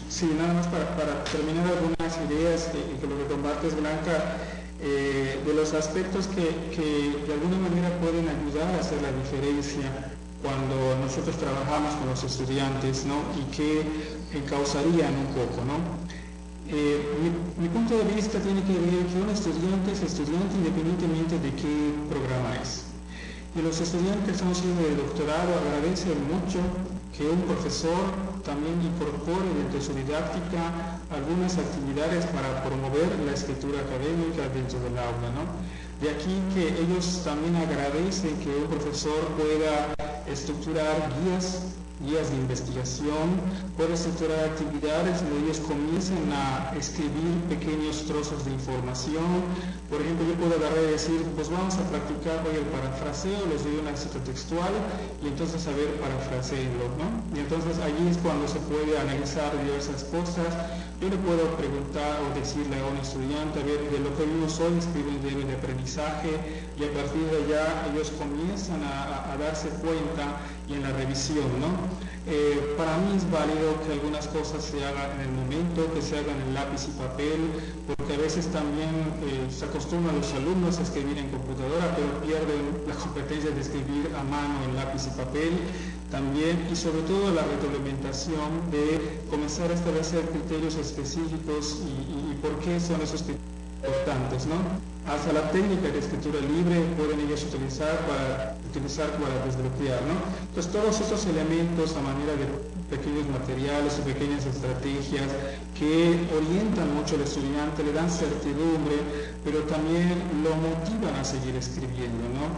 sí, nada más para terminar algunas ideas que lo que compartes, Blanca, de los aspectos que de alguna manera pueden ayudar a hacer la diferencia cuando nosotros trabajamos con los estudiantes, ¿no? Y que encauzarían un poco, ¿no? Mi punto de vista tiene que ver que un estudiante es estudiante independientemente de qué programa es. Y los estudiantes que están haciendo el doctorado agradecen mucho que un profesor también incorpore dentro de su didáctica algunas actividades para promover la escritura académica dentro del aula, ¿no? De aquí que ellos también agradecen que un profesor pueda estructurar guías de investigación, puede estructurar actividades donde ellos comiencen a escribir pequeños trozos de información. Por ejemplo, yo puedo agarrar y decir, pues vamos a practicar hoy el parafraseo, les doy una cita textual y entonces a ver, parafrasearlo, ¿no? Y entonces allí es cuando se puede analizar diversas cosas. Yo le puedo preguntar o decirle a un estudiante, a ver, de lo que vimos hoy, escribe un diario de aprendizaje, y a partir de allá ellos comienzan a darse cuenta y en la revisión, ¿no? Para mí es válido que algunas cosas se hagan en el momento, que se hagan en lápiz y papel, porque a veces también se acostumbran los alumnos a escribir en computadora, pero pierden la competencia de escribir a mano en lápiz y papel también, y sobre todo la retroalimentación de comenzar a establecer criterios específicos y por qué son esos criterios importantes, ¿no? Hasta la técnica de escritura libre pueden ellos utilizar para desbloquear, ¿no? Entonces todos estos elementos a manera de pequeños materiales o pequeñas estrategias que orientan mucho al estudiante, le dan certidumbre, pero también lo motivan a seguir escribiendo, ¿no?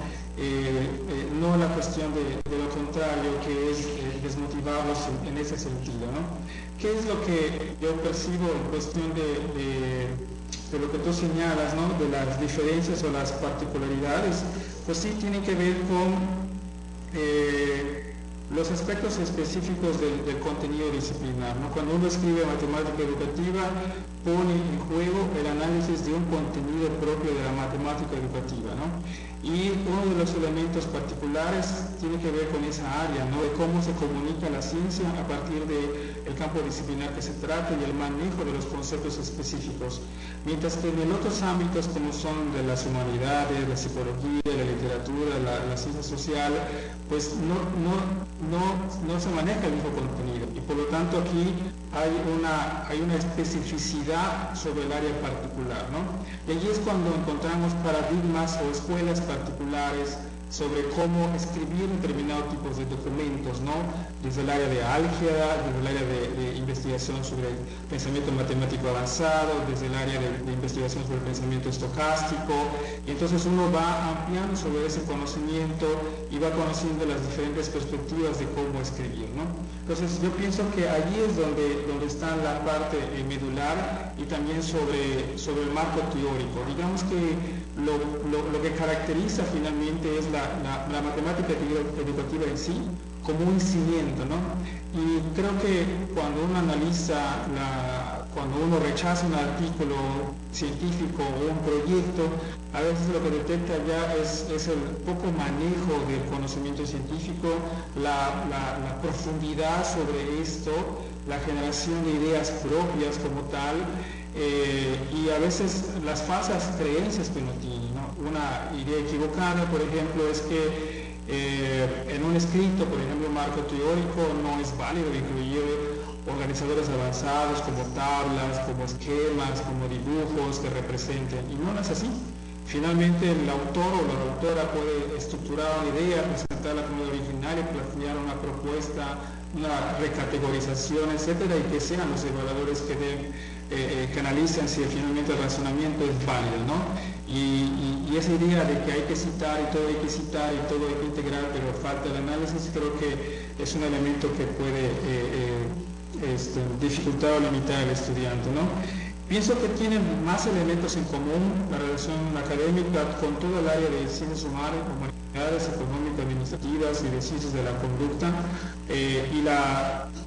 No la cuestión de lo contrario, que es desmotivarlos en ese sentido, ¿no? ¿Qué es lo que yo percibo en cuestión de lo que tú señalas, ¿no? De las diferencias o las particularidades? Pues sí tienen que ver con los aspectos específicos del contenido disciplinar, ¿no? Cuando uno escribe matemática educativa, pone en juego el análisis de un contenido propio de la matemática educativa, ¿no? Y uno de los elementos particulares tiene que ver con esa área, ¿no? De cómo se comunica la ciencia a partir del campo disciplinar que se trata y el manejo de los conceptos específicos. Mientras que en otros ámbitos como son de las humanidades, la psicología, la literatura, la ciencia social, pues no se maneja el mismo contenido. Y por lo tanto aquí hay una especificidad sobre el área particular, ¿no? Y allí es cuando encontramos paradigmas o escuelas particulares sobre cómo escribir determinados tipos de documentos, ¿no? Desde el área de álgebra, desde el área de investigación sobre el pensamiento matemático avanzado, desde el área de investigación sobre el pensamiento estocástico, y entonces uno va ampliando sobre ese conocimiento y va conociendo las diferentes perspectivas de cómo escribir, ¿no? Entonces yo pienso que allí es donde está la parte medular y también sobre el marco teórico. Digamos que lo que caracteriza finalmente es la matemática educativa en sí como un cimiento, ¿no? Y creo que cuando uno analiza, cuando uno rechaza un artículo científico o un proyecto, a veces lo que detecta ya es el poco manejo del conocimiento científico, la profundidad sobre esto, la generación de ideas propias como tal, y a veces las falsas creencias que uno tiene, ¿no? Una idea equivocada, por ejemplo, es que en un escrito, por ejemplo, marco teórico, no es válido incluir organizadores avanzados como tablas, como esquemas, como dibujos que representen, y no es así. Finalmente el autor o la autora puede estructurar una idea, presentarla como original y plantear una propuesta, una recategorización, etcétera, y que sean los evaluadores que analicen si finalmente el razonamiento es válido, ¿no? Y esa idea de que hay que citar y todo hay que citar y todo hay que integrar, pero falta el análisis, creo que es un elemento que puede dificultar o limitar al estudiante, ¿no? Pienso que tienen más elementos en común la relación académica con todo el área de ciencias humanas, humanidades, económicas, administrativas y de ciencias de la conducta, y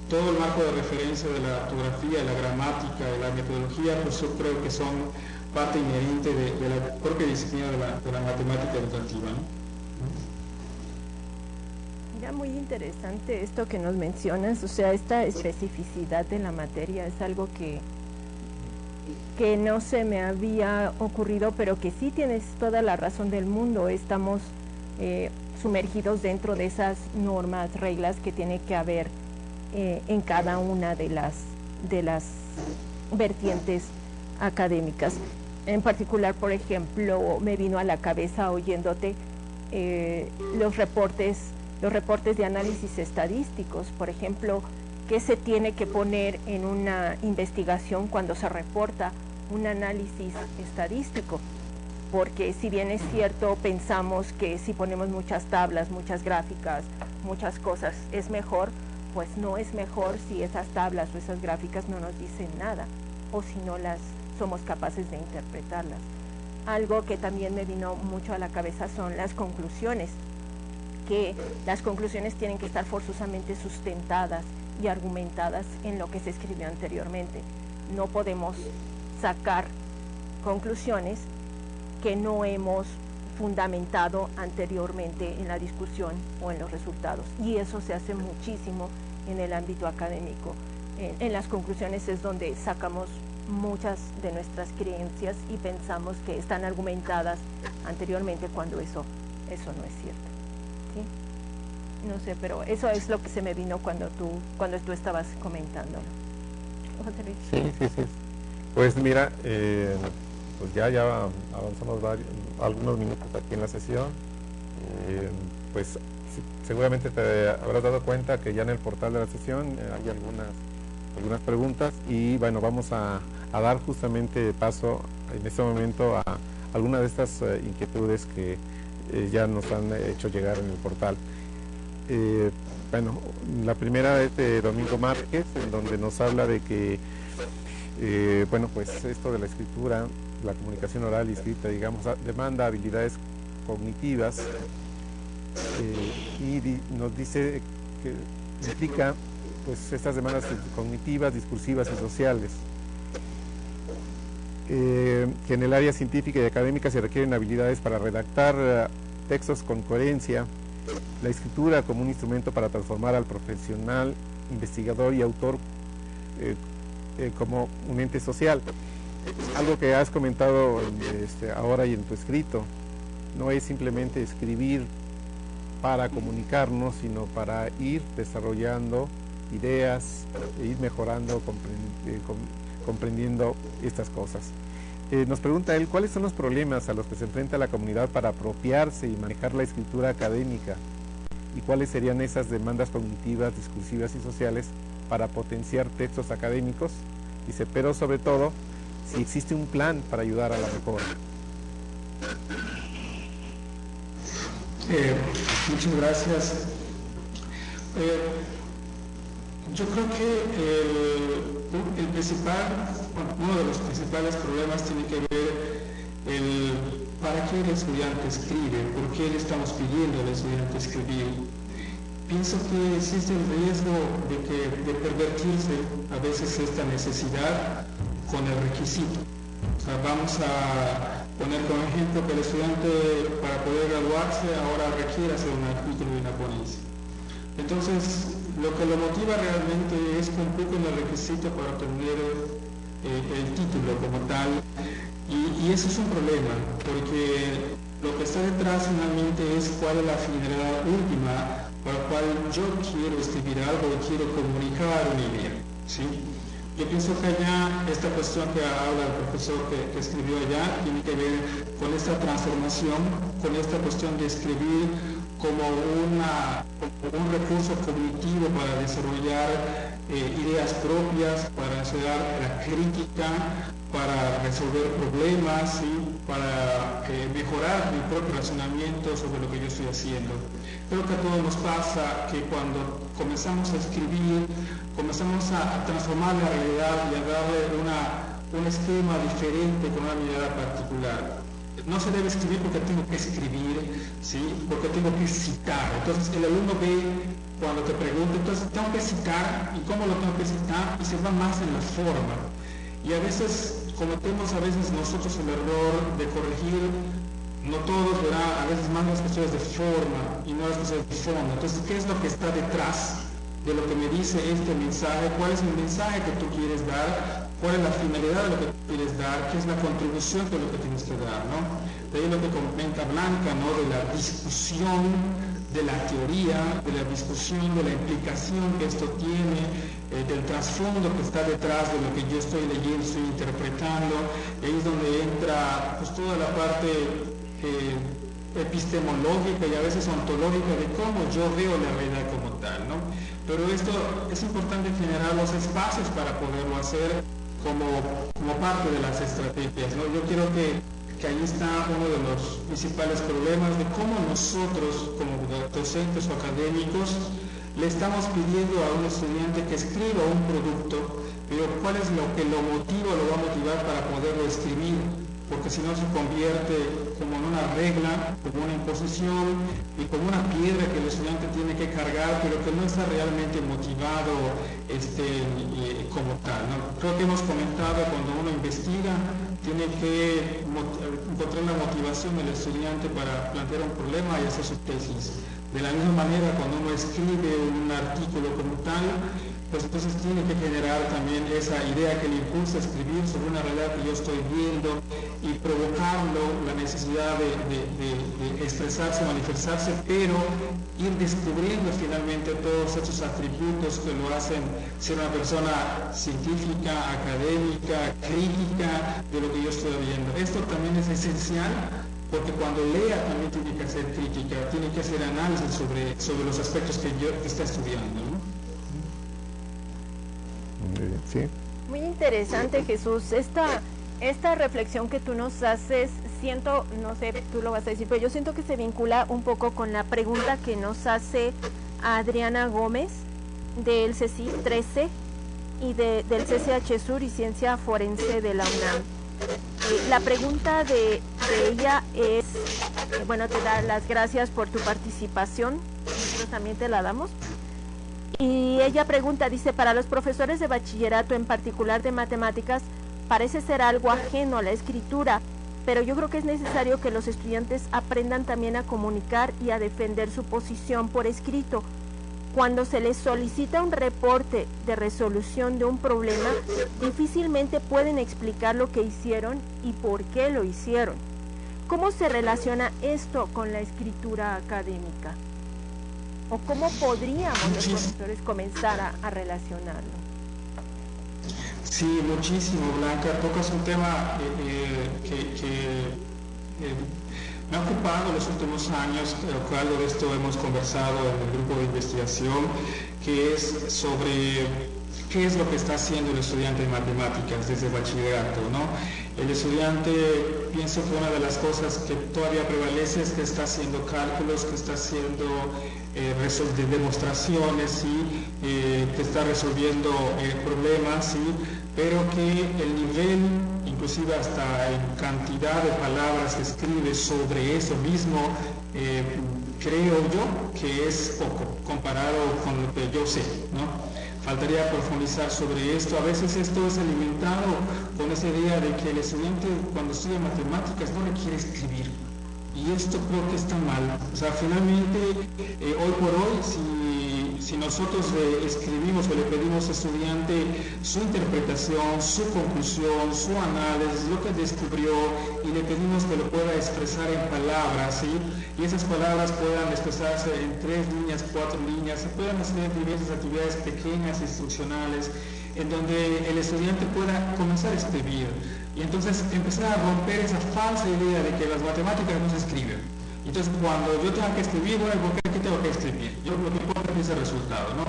todo el marco de referencia de la ortografía, la gramática, de la metodología, pues yo creo que son parte inherente de la propia disciplina de la matemática educativa, ¿no? Mira, muy interesante esto que nos mencionas, o sea, esta especificidad de la materia es algo que no se me había ocurrido, pero que sí tienes toda la razón del mundo. Estamos sumergidos dentro de esas normas, reglas que tiene que haber en cada una de las vertientes académicas. En particular, por ejemplo, me vino a la cabeza oyéndote los reportes de análisis estadísticos, por ejemplo, qué se tiene que poner en una investigación cuando se reporta un análisis estadístico, porque si bien es cierto, pensamos que si ponemos muchas tablas, muchas gráficas, muchas cosas, es mejor, pues no es mejor si esas tablas o esas gráficas no nos dicen nada, o si no las somos capaces de interpretarlas. Algo que también me vino mucho a la cabeza son las conclusiones, que las conclusiones tienen que estar forzosamente sustentadas y argumentadas en lo que se escribió anteriormente. No podemos sacar conclusiones que no hemos fundamentado anteriormente en la discusión o en los resultados, y eso se hace muchísimo en el ámbito académico. En las conclusiones es donde sacamos muchas de nuestras creencias y pensamos que están argumentadas anteriormente cuando eso no es cierto, ¿sí? No sé, pero eso es lo que se me vino cuando tú estabas comentándolo. Sí. Pues mira, pues ya avanzamos algunos minutos aquí en la sesión. Pues seguramente te habrás dado cuenta que ya en el portal de la sesión hay algunas preguntas, y bueno, vamos a dar justamente paso en este momento a algunas de estas inquietudes que ya nos han hecho llegar en el portal. Bueno, la primera es de Domingo Márquez, en donde nos habla de que bueno, pues esto de la escritura, la comunicación oral y escrita, digamos, demanda habilidades cognitivas, y nos dice que implica pues estas demandas cognitivas, discursivas y sociales, que en el área científica y académica se requieren habilidades para redactar textos con coherencia, la escritura como un instrumento para transformar al profesional, investigador y autor como un ente social. Algo que has comentado ahora y en tu escrito, no es simplemente escribir para comunicarnos, sino para ir desarrollando ideas e ir mejorando, comprendiendo estas cosas. Nos pregunta él, ¿cuáles son los problemas a los que se enfrenta la comunidad para apropiarse y manejar la escritura académica? ¿Y cuáles serían esas demandas cognitivas, discursivas y sociales para potenciar textos académicos? Dice, pero sobre todo, si existe un plan para ayudar a la mejora. Muchas gracias. Yo creo que uno de los principales problemas tiene que ver para qué el estudiante escribe, por qué le estamos pidiendo al estudiante escribir. Pienso que existe el riesgo de pervertirse a veces esta necesidad con el requisito. O sea, vamos a poner como ejemplo que el estudiante, para poder graduarse, ahora requiere hacer un artículo y una ponencia. Entonces, lo que lo motiva realmente es cumplir con el requisito para obtener el título como tal, y eso es un problema, porque lo que está detrás finalmente es cuál es la finalidad última para la cual yo quiero escribir algo y quiero comunicar una idea, ¿sí? Yo pienso que allá, esta cuestión que habla el profesor que escribió allá, tiene que ver con esta transformación, con esta cuestión de escribir como un recurso cognitivo para desarrollar ideas propias, para hacer la crítica, para resolver problemas, ¿sí? Para mejorar mi propio razonamiento sobre lo que yo estoy haciendo. Creo que a todos nos pasa que cuando comenzamos a escribir, comenzamos a transformar la realidad y a darle un esquema diferente con una mirada particular. No se debe escribir porque tengo que escribir, ¿sí? Porque tengo que citar. Entonces el alumno ve cuando te pregunta, entonces tengo que citar, ¿y cómo lo tengo que citar? Y se va más en la forma. Y a veces cometemos nosotros el error de corregir, no todos, ¿verdad? A veces más las cuestiones de forma y no las cuestiones de fondo. Entonces, ¿qué es lo que está detrás de lo que me dice este mensaje? ¿Cuál es el mensaje que tú quieres dar? ¿Cuál es la finalidad de lo que tú quieres dar? ¿Qué es la contribución de lo que tienes que dar, ¿no? De ahí lo que comenta Blanca, ¿no? De la discusión, de la teoría, de la discusión, de la implicación que esto tiene, del trasfondo que está detrás de lo que yo estoy leyendo, estoy interpretando. Y ahí es donde entra pues toda la parte epistemológica y a veces ontológica de cómo yo veo la realidad como tal, ¿no? Pero esto es importante generar los espacios para poderlo hacer como parte de las estrategias, ¿no? Yo quiero que ahí está uno de los principales problemas de cómo nosotros, como docentes o académicos, le estamos pidiendo a un estudiante que escriba un producto, pero ¿cuál es lo que lo motiva, lo va a motivar para poderlo escribir? Porque si no se convierte como en una regla, como una imposición y como una piedra que el estudiante tiene que cargar, pero que no está realmente motivado como tal, ¿no? Creo que hemos comentado, cuando uno investiga, tiene que encontrar la motivación del estudiante para plantear un problema y hacer su tesis. De la misma manera, cuando uno escribe un artículo como tal, pues entonces tiene que generar también esa idea que le impulsa a escribir sobre una realidad que yo estoy viendo y provocarlo, la necesidad posibilidad de expresarse, manifestarse, pero ir descubriendo finalmente todos esos atributos que lo hacen ser una persona científica, académica, crítica de lo que yo estoy viendo. Esto también es esencial, porque cuando lea también tiene que hacer crítica, tiene que hacer análisis sobre los aspectos que está estudiando, ¿no? Sí. Muy interesante, Jesús. Esta reflexión que tú nos haces, siento, no sé, tú lo vas a decir, pero yo siento que se vincula un poco con la pregunta que nos hace Adriana Gómez del CECI 13 y del CCH Sur y Ciencia Forense de la UNAM. La pregunta de ella es, bueno, te da las gracias por tu participación, nosotros también te la damos. Y ella pregunta, dice, para los profesores de bachillerato, en particular de matemáticas, parece ser algo ajeno a la escritura, pero yo creo que es necesario que los estudiantes aprendan también a comunicar y a defender su posición por escrito. Cuando se les solicita un reporte de resolución de un problema, difícilmente pueden explicar lo que hicieron y por qué lo hicieron. ¿Cómo se relaciona esto con la escritura académica? ¿O cómo podríamos los profesores comenzar a relacionarlo? Sí, muchísimo, Blanca. Tocas un tema que me ha ocupado los últimos años, algo de esto hemos conversado en el grupo de investigación, que es sobre qué es lo que está haciendo el estudiante de matemáticas desde bachillerato, ¿no? El estudiante, pienso que una de las cosas que todavía prevalece es que está haciendo cálculos, que está haciendo demostraciones, ¿sí? Que está resolviendo problemas, ¿sí? Pero que el nivel, inclusive hasta en cantidad de palabras que escribe sobre eso mismo, creo yo que es poco comparado con lo que yo sé, ¿no? Faltaría profundizar sobre esto. A veces esto es alimentado con esa idea de que el estudiante cuando estudia matemáticas no le quiere escribir. Y esto creo que está mal. O sea, finalmente, hoy por hoy, si nosotros escribimos o le pedimos al estudiante su interpretación, su conclusión, su análisis, lo que descubrió, y le pedimos que lo pueda expresar en palabras, ¿sí? Y esas palabras puedan expresarse en 3 líneas, 4 líneas, se puedan hacer diversas actividades pequeñas, instruccionales, en donde el estudiante pueda comenzar a escribir. Y entonces empezar a romper esa falsa idea de que las matemáticas no se escriben. Entonces cuando yo tenga que escribir, bueno, ¿por qué tengo que escribir? Yo lo que importa es el resultado, ¿no?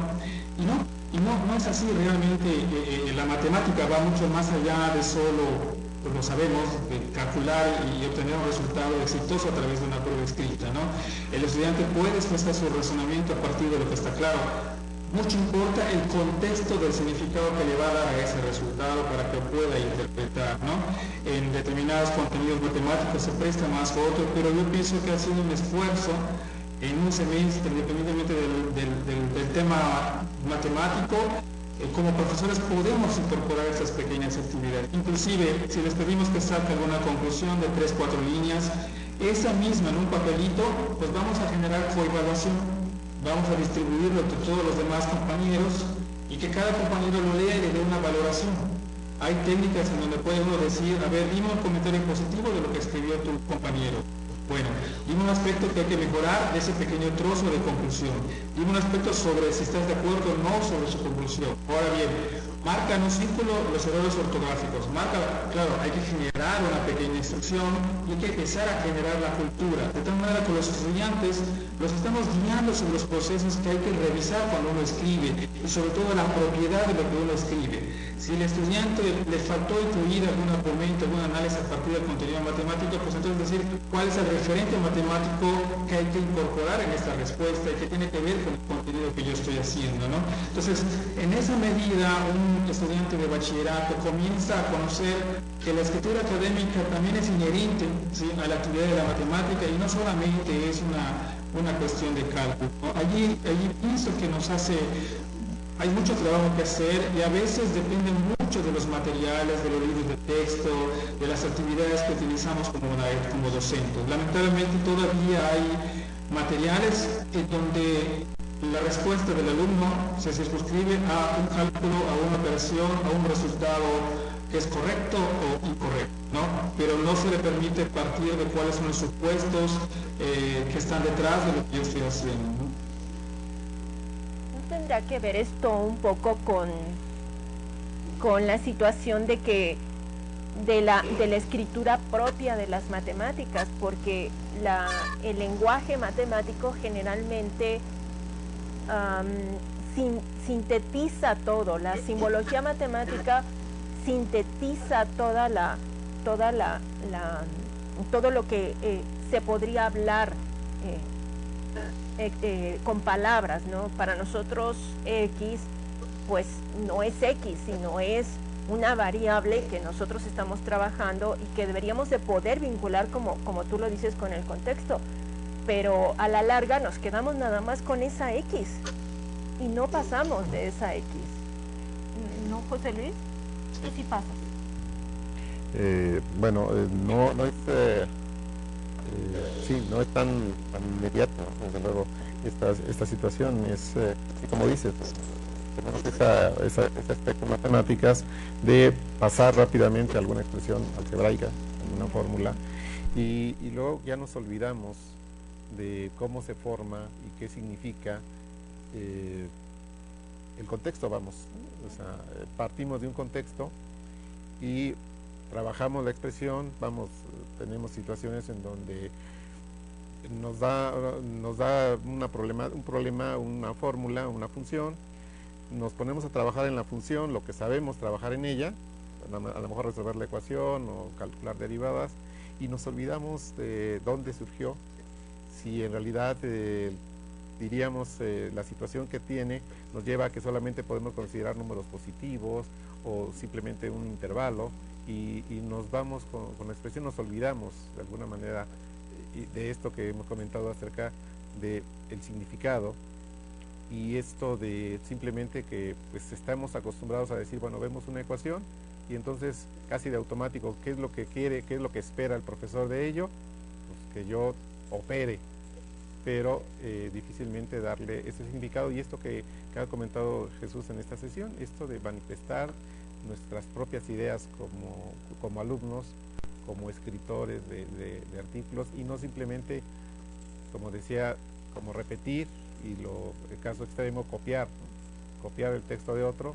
Y no es así realmente. La matemática va mucho más allá de solo, pues lo sabemos, de calcular y obtener un resultado exitoso a través de una prueba escrita, ¿no? El estudiante puede expresar su razonamiento a partir de lo que está claro. Mucho importa el contexto del significado que le va a dar a ese resultado para que pueda interpretar, ¿no? En determinados contenidos matemáticos se presta más que otro, pero yo pienso que ha sido un esfuerzo en un semestre, independientemente del tema matemático. Como profesores podemos incorporar estas pequeñas actividades. Inclusive, si les pedimos que saquen alguna conclusión de 3 o 4 líneas, esa misma en un papelito, pues vamos a generar coevaluación. Vamos a distribuirlo entre todos los demás compañeros y que cada compañero lo lea y le dé una valoración. Hay técnicas en donde puede uno decir, a ver, dime un comentario positivo de lo que escribió tu compañero. Bueno, dime un aspecto que hay que mejorar de ese pequeño trozo de conclusión. Dime un aspecto sobre si estás de acuerdo o no sobre su conclusión. Ahora bien, marca en un círculo los errores ortográficos. Marca, claro, hay que generar una pequeña instrucción y hay que empezar a generar la cultura. De tal manera que los estudiantes los estamos guiando sobre los procesos que hay que revisar cuando uno escribe y sobre todo la propiedad de lo que uno escribe. Si el estudiante le faltó incluir algún argumento, algún análisis a partir del contenido matemático, pues entonces decir cuál es el referente matemático que hay que incorporar en esta respuesta y que tiene que ver con el contenido que yo estoy haciendo, ¿no? Entonces, en esa medida, un estudiante de bachillerato comienza a conocer que la escritura académica también es inherente, ¿sí?, a la actividad de la matemática y no solamente es una cuestión de cálculo, ¿no? Allí pienso que hay mucho trabajo que hacer y a veces depende mucho de los materiales, de los libros de texto, de las actividades que utilizamos como docentes. Lamentablemente todavía hay materiales en donde la respuesta del alumno se circunscribe a un cálculo, a una operación, a un resultado es correcto o incorrecto, ¿no? Pero no se le permite partir de cuáles son los supuestos que están detrás de lo que yo estoy haciendo, ¿no? ¿No tendrá que ver esto un poco con la situación de que de la escritura propia de las matemáticas? Porque el lenguaje matemático generalmente sintetiza todo, la simbología matemática sintetiza todo lo que se podría hablar con palabras, ¿no? Para nosotros X, pues no es X, sino es una variable que nosotros estamos trabajando y que deberíamos de poder vincular, como tú lo dices, con el contexto, pero a la larga nos quedamos nada más con esa X y no pasamos de esa X. ¿No, José Luis? ¿Qué sí pasa? Bueno, no es sí, no es tan inmediato, desde luego, esta situación es, como dices, tenemos ese aspecto de matemáticas de pasar rápidamente a alguna expresión algebraica, alguna fórmula, y luego ya nos olvidamos de cómo se forma y qué significa el contexto, vamos, o sea, partimos de un contexto y trabajamos la expresión, vamos, tenemos situaciones en donde nos da un problema, una fórmula, una función, nos ponemos a trabajar en la función, lo que sabemos trabajar en ella, a lo mejor resolver la ecuación o calcular derivadas, y nos olvidamos de dónde surgió, si en realidad diríamos la situación que tiene nos lleva a que solamente podemos considerar números positivos o simplemente un intervalo, y nos vamos con la expresión, nos olvidamos de alguna manera de esto que hemos comentado acerca del significado, y esto de simplemente que pues estamos acostumbrados a decir, bueno, vemos una ecuación y entonces casi de automático, ¿qué es lo que quiere, qué es lo que espera el profesor de ello? Pues que yo opere, pero difícilmente darle ese significado, y esto que ha comentado Jesús en esta sesión, esto de manifestar nuestras propias ideas como alumnos, como escritores de artículos, y no simplemente, como decía, como repetir, y el caso extremo, copiar el texto de otro,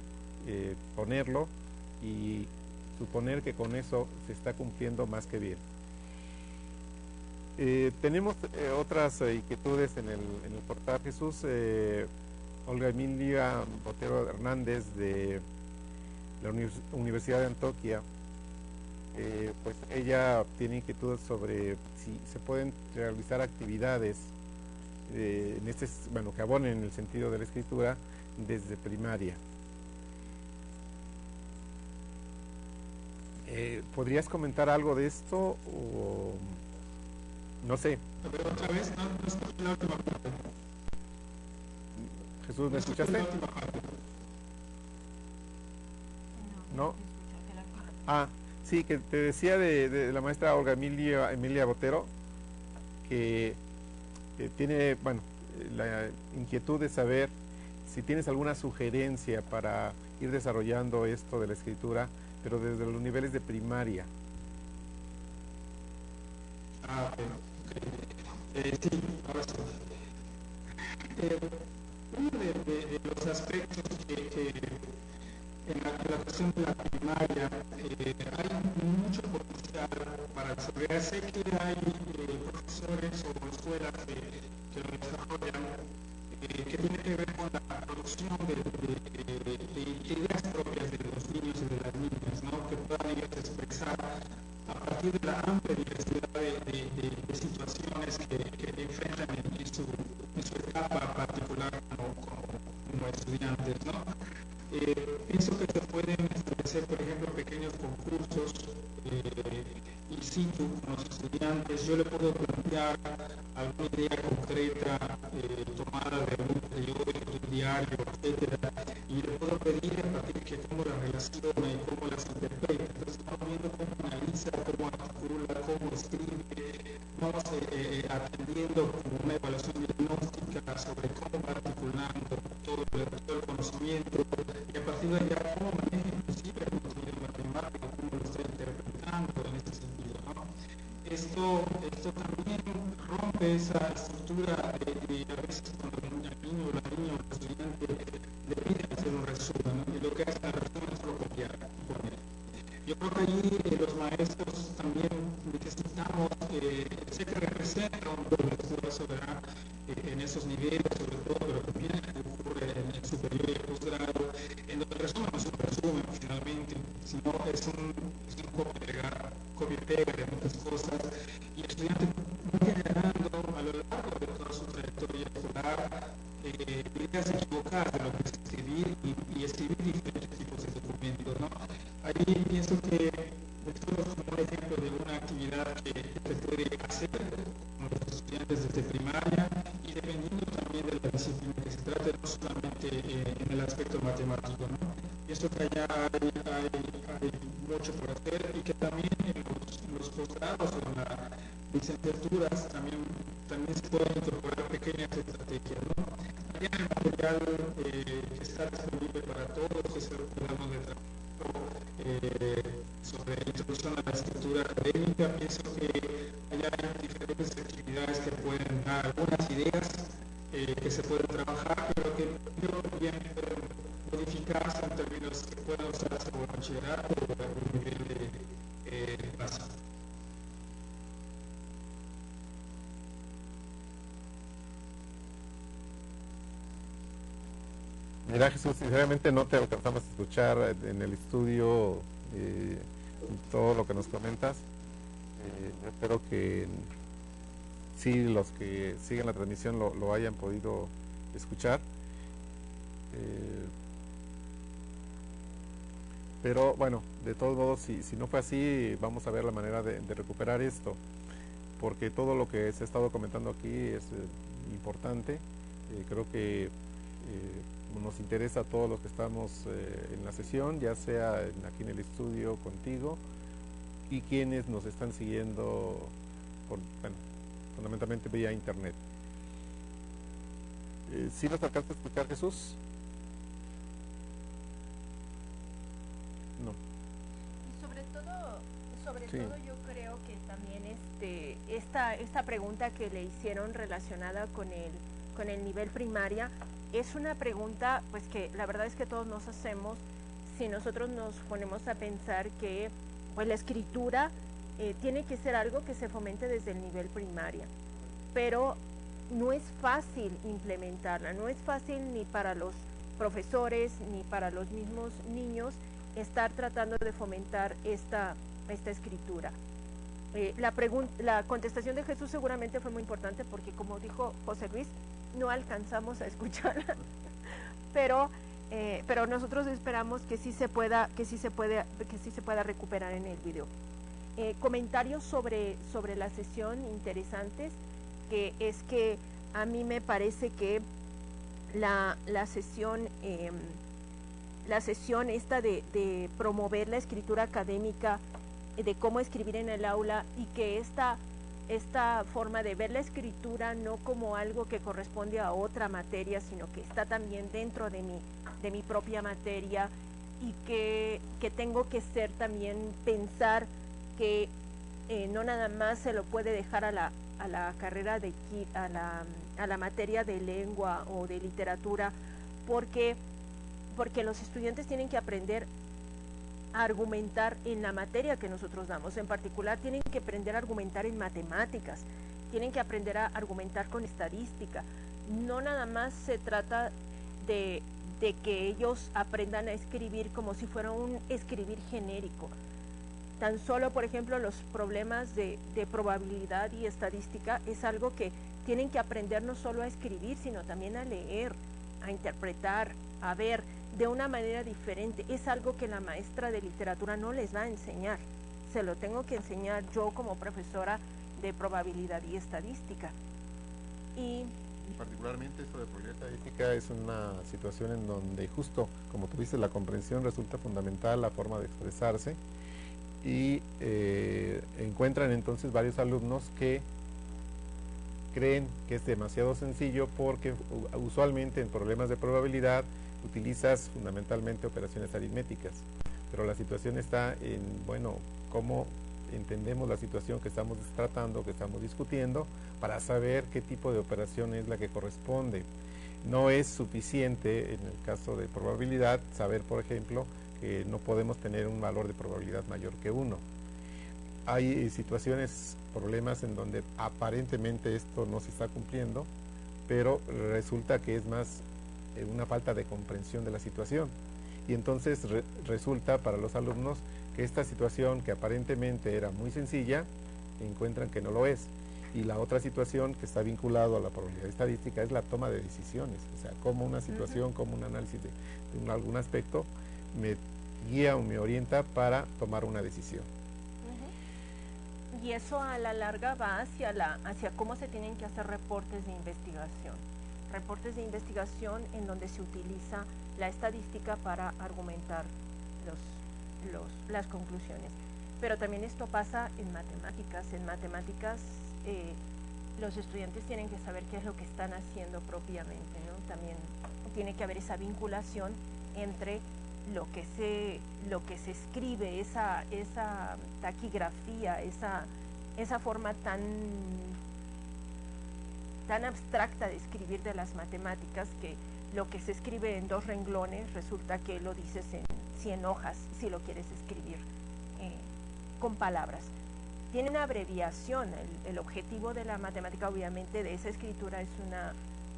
ponerlo y suponer que con eso se está cumpliendo más que bien. Tenemos otras inquietudes en el portal, Jesús. Olga Emilia Botero Hernández de la Universidad de Antioquia, pues ella tiene inquietudes sobre si se pueden realizar actividades que abonen en el sentido de la escritura desde primaria. ¿Podrías comentar algo de esto? O no sé. Pero otra vez, no escuché la última parte. Jesús, ¿me escuchaste? ¿No? Ah, sí, que te decía de la maestra Olga Emilia Botero, que tiene, la inquietud de saber si tienes alguna sugerencia para ir desarrollando esto de la escritura, pero desde los niveles de primaria. Sí, ahora sí. Uno de los aspectos que en la cuestión de la primaria hay mucho potencial para desarrollar. Sé que hay profesores o escuelas que lo desarrollan, que tiene que ver con la producción de ideas propias de los niños y de las niñas, ¿no? Que puedan ellos expresar a partir de la amplia diversidad de situaciones que enfrentan en su etapa particular como estudiantes, ¿no? Pienso que se pueden establecer, por ejemplo, pequeños concursos in situ con los estudiantes. Yo le puedo plantear alguna idea concreta tomada de algún periódico, de un diario, etcétera, y le puedo pedir a partir de que cómo las relaciona y cómo las interpreta. Entonces vamos viendo cómo analiza, cómo articula, cómo escribe, vamos atendiendo como una evaluación diagnóstica sobre cómo va articulando todo el conocimiento, y a partir de allá cómo maneja inclusive el contenido matemático, esto también rompe esa estructura de a veces cuando el niño o la niña o el estudiante le piden hacer un resumen, ¿no? Y lo que hacen el resumen es solo copiar y poner. Yo creo que allí los maestros también necesitamos, sé que representa un doble esfuerzo, ¿verdad? En esos niveles, sobre todo, pero también ocurre en el superior y el posgrado, en donde el resumen no es un resumen finalmente, sino es un copia y pega de muchas cosas, y el estudiante va generando a lo largo de toda su trayectoria escolar ideas equivocadas de lo que es escribir y escribir diferentes tipos de documentos, ¿no? Ahí pienso que esto es como un ejemplo de una actividad que se puede hacer con los estudiantes desde primaria y dependiendo también de la disciplina que se trate, no solamente en el aspecto matemático, ¿no? Pienso que allá hay mucho por hacer y que también en los posgrados o en las licenciaturas también se pueden incorporar pequeñas estrategias, ¿no? Allá el material que está disponible para todos, que es el programa de trabajo sobre introducción a la escritura académica, pienso que allá hay diferentes actividades que pueden dar algunas ideas que se pueden trabajar, pero que yo bien pueden modificarse en términos que puedan usarse por bachillerato o por algún nivel de básico. Mira, Jesús, sinceramente no te alcanzamos a escuchar en el estudio todo lo que nos comentas. Espero que sí, los que siguen la transmisión lo hayan podido escuchar. Pero bueno, de todos modos, si no fue así, vamos a ver la manera de recuperar esto, porque todo lo que se ha estado comentando aquí es importante. Creo que nos interesa a todos los que estamos en la sesión, ya sea aquí en el estudio contigo y quienes nos están siguiendo fundamentalmente vía internet. ¿Sí nos alcanza a escuchar, Jesús? No. Y sobre Sí. todo yo creo que también esta pregunta que le hicieron relacionada con el nivel primaria es una pregunta pues que la verdad es que todos nos hacemos si nosotros nos ponemos a pensar que pues la escritura tiene que ser algo que se fomente desde el nivel primaria, pero no es fácil implementarla, no es fácil ni para los profesores ni para los mismos niños estar tratando de fomentar esta escritura. La contestación de Jesús seguramente fue muy importante porque, como dijo José Luis, no alcanzamos a escucharla, pero nosotros esperamos que sí se pueda recuperar en el video. Comentarios sobre la sesión interesantes, que es que a mí me parece que la sesión esta de promover la escritura académica, de cómo escribir en el aula, y que esta forma de ver la escritura no como algo que corresponde a otra materia, sino que está también dentro de mi propia materia, y que tengo que ser también pensar que no nada más se lo puede dejar a la carrera a la materia de lengua o de literatura, porque los estudiantes tienen que aprender a argumentar en la materia que nosotros damos. En particular tienen que aprender a argumentar en matemáticas, tienen que aprender a argumentar con estadística. No nada más se trata de que ellos aprendan a escribir como si fuera un escribir genérico. Tan solo, por ejemplo, los problemas de probabilidad y estadística es algo que tienen que aprender no solo a escribir, sino también a leer, a interpretar, a ver de una manera diferente. Es algo que la maestra de literatura no les va a enseñar, se lo tengo que enseñar yo como profesora de probabilidad y estadística. Y particularmente esto de probabilidad estadística es una situación en donde justo, como tú dices, la comprensión resulta fundamental, la forma de expresarse, y encuentran entonces varios alumnos que creen que es demasiado sencillo porque usualmente en problemas de probabilidad utilizas fundamentalmente operaciones aritméticas, pero la situación está en, bueno, cómo entendemos la situación que estamos tratando, que estamos discutiendo, para saber qué tipo de operación es la que corresponde. No es suficiente, en el caso de probabilidad, saber, por ejemplo, que no podemos tener un valor de probabilidad mayor que 1. Hay situaciones, problemas en donde aparentemente esto no se está cumpliendo, pero resulta que es más una falta de comprensión de la situación. Y entonces resulta para los alumnos que esta situación, que aparentemente era muy sencilla, encuentran que no lo es. Y la otra situación que está vinculado a la probabilidad estadística es la toma de decisiones, o sea, cómo una situación, como un análisis de algún aspecto me guía o me orienta para tomar una decisión. Y eso a la larga va hacia cómo se tienen que hacer reportes de investigación. Reportes de investigación en donde se utiliza la estadística para argumentar las conclusiones. Pero también esto pasa en matemáticas. En matemáticas los estudiantes tienen que saber qué es lo que están haciendo propiamente, ¿no? También tiene que haber esa vinculación entre lo que se escribe, esa taquigrafía, esa forma tan abstracta de escribir de las matemáticas, que lo que se escribe en 2 renglones resulta que lo dices en 100 hojas si lo quieres escribir con palabras. Tiene una abreviación. El objetivo de la matemática, obviamente, de esa escritura es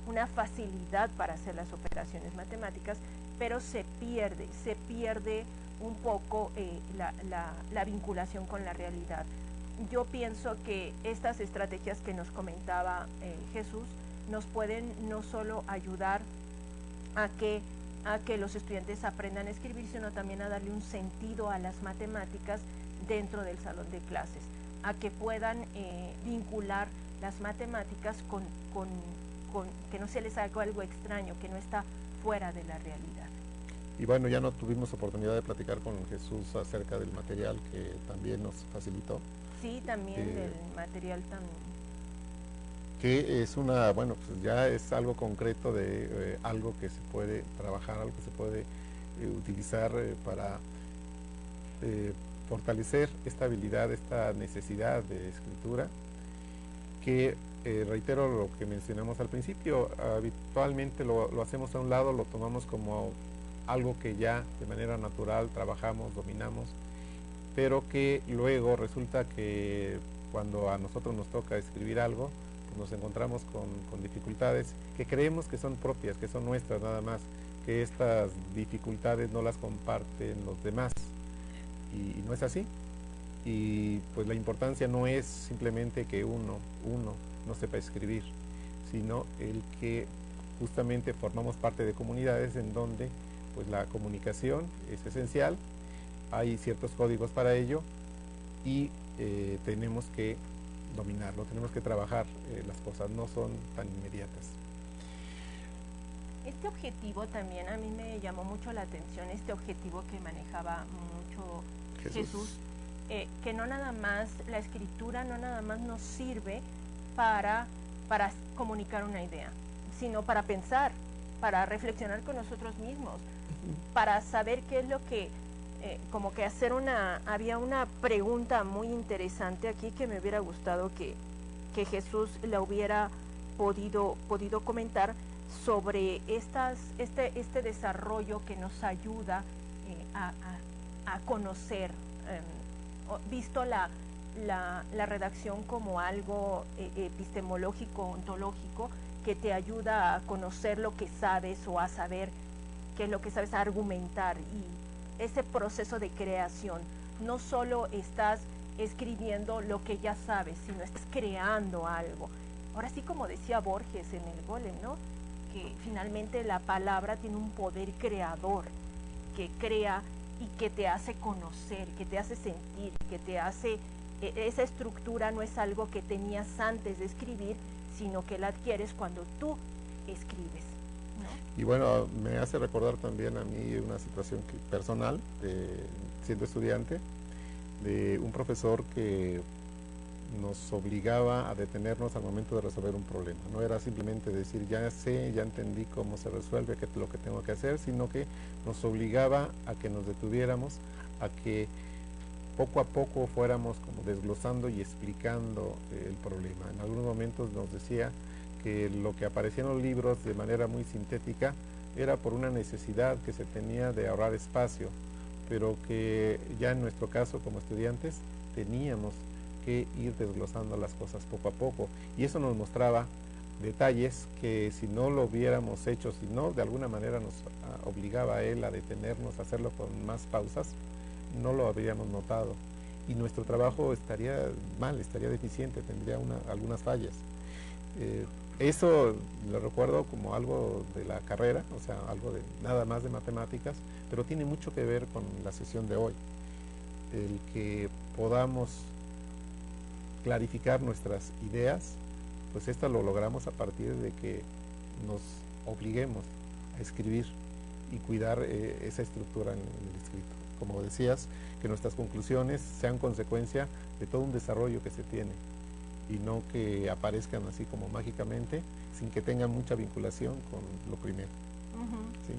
una facilidad para hacer las operaciones matemáticas, pero se pierde un poco la vinculación con la realidad. Yo pienso que estas estrategias que nos comentaba Jesús nos pueden no solo ayudar a que los estudiantes aprendan a escribir, sino también a darle un sentido a las matemáticas dentro del salón de clases, a que puedan vincular las matemáticas con que no se les haga algo extraño, que no está fuera de la realidad. Y bueno, ya no tuvimos oportunidad de platicar con Jesús acerca del material que también nos facilitó. Sí, también del material también. Que es bueno, pues ya es algo concreto de algo que se puede trabajar, algo que se puede utilizar para fortalecer esta habilidad, esta necesidad de escritura, que reitero lo que mencionamos al principio, habitualmente lo hacemos a un lado, lo tomamos como algo que ya de manera natural trabajamos, dominamos, pero que luego resulta que cuando a nosotros nos toca escribir algo, pues nos encontramos con dificultades que creemos que son propias, que son nuestras nada más, que estas dificultades no las comparten los demás, y no es así. Y pues la importancia no es simplemente que uno no sepa escribir, sino el que justamente formamos parte de comunidades en donde pues la comunicación es esencial, hay ciertos códigos para ello, y tenemos que dominarlo, tenemos que trabajar, las cosas no son tan inmediatas. Este objetivo también a mí me llamó mucho la atención, este objetivo que manejaba mucho Jesús, que no nada más, la escritura no nada más nos sirve para comunicar una idea, sino para pensar, para reflexionar con nosotros mismos, para saber qué es lo que, como que había una pregunta muy interesante aquí que me hubiera gustado que Jesús la hubiera podido comentar sobre este desarrollo que nos ayuda a conocer, visto la redacción como algo epistemológico, ontológico, que te ayuda a conocer lo que sabes o a saber qué es lo que sabes, a argumentar. Y ese proceso de creación, no solo estás escribiendo lo que ya sabes, sino estás creando algo. Ahora sí, como decía Borges en el Golem, ¿no?, que finalmente la palabra tiene un poder creador, que crea y que te hace conocer, que te hace sentir, que te hace... Esa estructura no es algo que tenías antes de escribir, sino que la adquieres cuando tú escribes, ¿no? Y bueno, me hace recordar también a mí una situación personal, siendo estudiante, de un profesor que nos obligaba a detenernos al momento de resolver un problema. No era simplemente decir, ya sé, ya entendí cómo se resuelve, qué es lo que tengo que hacer, sino que nos obligaba a que nos detuviéramos, a que poco a poco fuéramos como desglosando y explicando el problema. En algunos momentos nos decía que lo que aparecía en los libros de manera muy sintética era por una necesidad que se tenía de ahorrar espacio, pero que ya en nuestro caso como estudiantes teníamos que ir desglosando las cosas poco a poco, y eso nos mostraba detalles que si no lo hubiéramos hecho, si no de alguna manera nos obligaba a él a detenernos, a hacerlo con más pausas, no lo habríamos notado y nuestro trabajo estaría mal, estaría deficiente, tendría algunas fallas. Eso lo recuerdo como algo de la carrera, o sea, algo de nada más de matemáticas, pero tiene mucho que ver con la sesión de hoy. El que podamos clarificar nuestras ideas, pues esto lo logramos a partir de que nos obliguemos a escribir y cuidar esa estructura en el escrito. Como decías, que nuestras conclusiones sean consecuencia de todo un desarrollo que se tiene y no que aparezcan así como mágicamente sin que tengan mucha vinculación con lo primero. ¿Sí?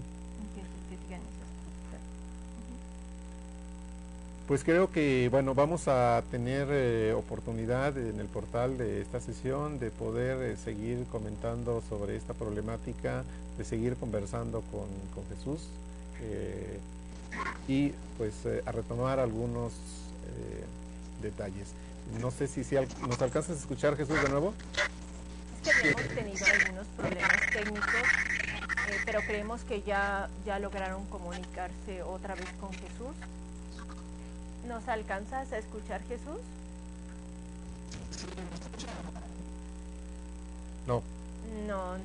Pues creo que bueno, vamos a tener oportunidad en el portal de esta sesión de poder seguir comentando sobre esta problemática, de seguir conversando con Jesús y pues a retomar algunos detalles. No sé si nos alcanzas a escuchar, Jesús, de nuevo. Es que habíamos tenido algunos problemas técnicos, pero creemos que ya lograron comunicarse otra vez con Jesús. ¿Nos alcanzas a escuchar, Jesús? No. No.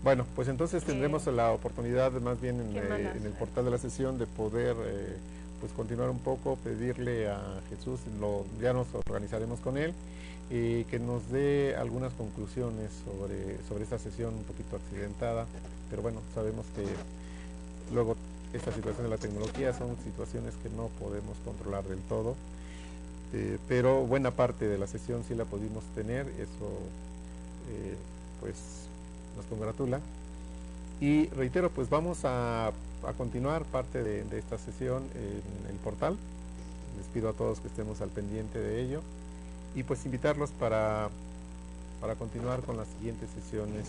Bueno, pues entonces tendremos la oportunidad, más bien en el portal de la sesión, de poder pues continuar un poco, pedirle a Jesús, ya nos organizaremos con él, que nos dé algunas conclusiones sobre esta sesión un poquito accidentada, pero bueno, sabemos que luego esta situación de la tecnología son situaciones que no podemos controlar del todo, pero buena parte de la sesión sí la pudimos tener, eso pues nos congratula. Y reitero, pues vamos a continuar parte de esta sesión en el portal. Les pido a todos que estemos al pendiente de ello y pues invitarlos para continuar con las siguientes sesiones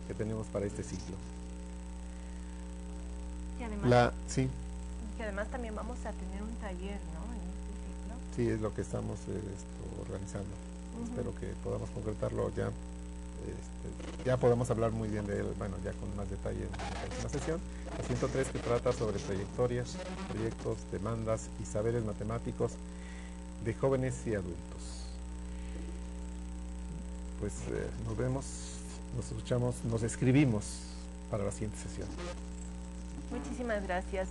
que tenemos para este ciclo. Y además, que además también vamos a tener un taller, ¿no? En este ciclo. Sí, es lo que estamos organizando. Espero que podamos concretarlo ya. Ya podemos hablar muy bien de él, bueno, ya con más detalle en la próxima sesión. La 103, que trata sobre trayectorias, proyectos, demandas y saberes matemáticos de jóvenes y adultos. Pues nos vemos, nos escuchamos, nos escribimos para la siguiente sesión. Muchísimas gracias.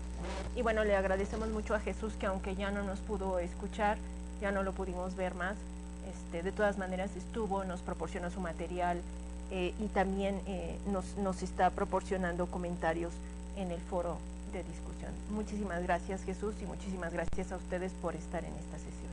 Y bueno, le agradecemos mucho a Jesús, que aunque ya no nos pudo escuchar, ya no lo pudimos ver más, de todas maneras estuvo, nos proporcionó su material y también nos está proporcionando comentarios en el foro de discusión. Muchísimas gracias, Jesús, y muchísimas gracias a ustedes por estar en esta sesión.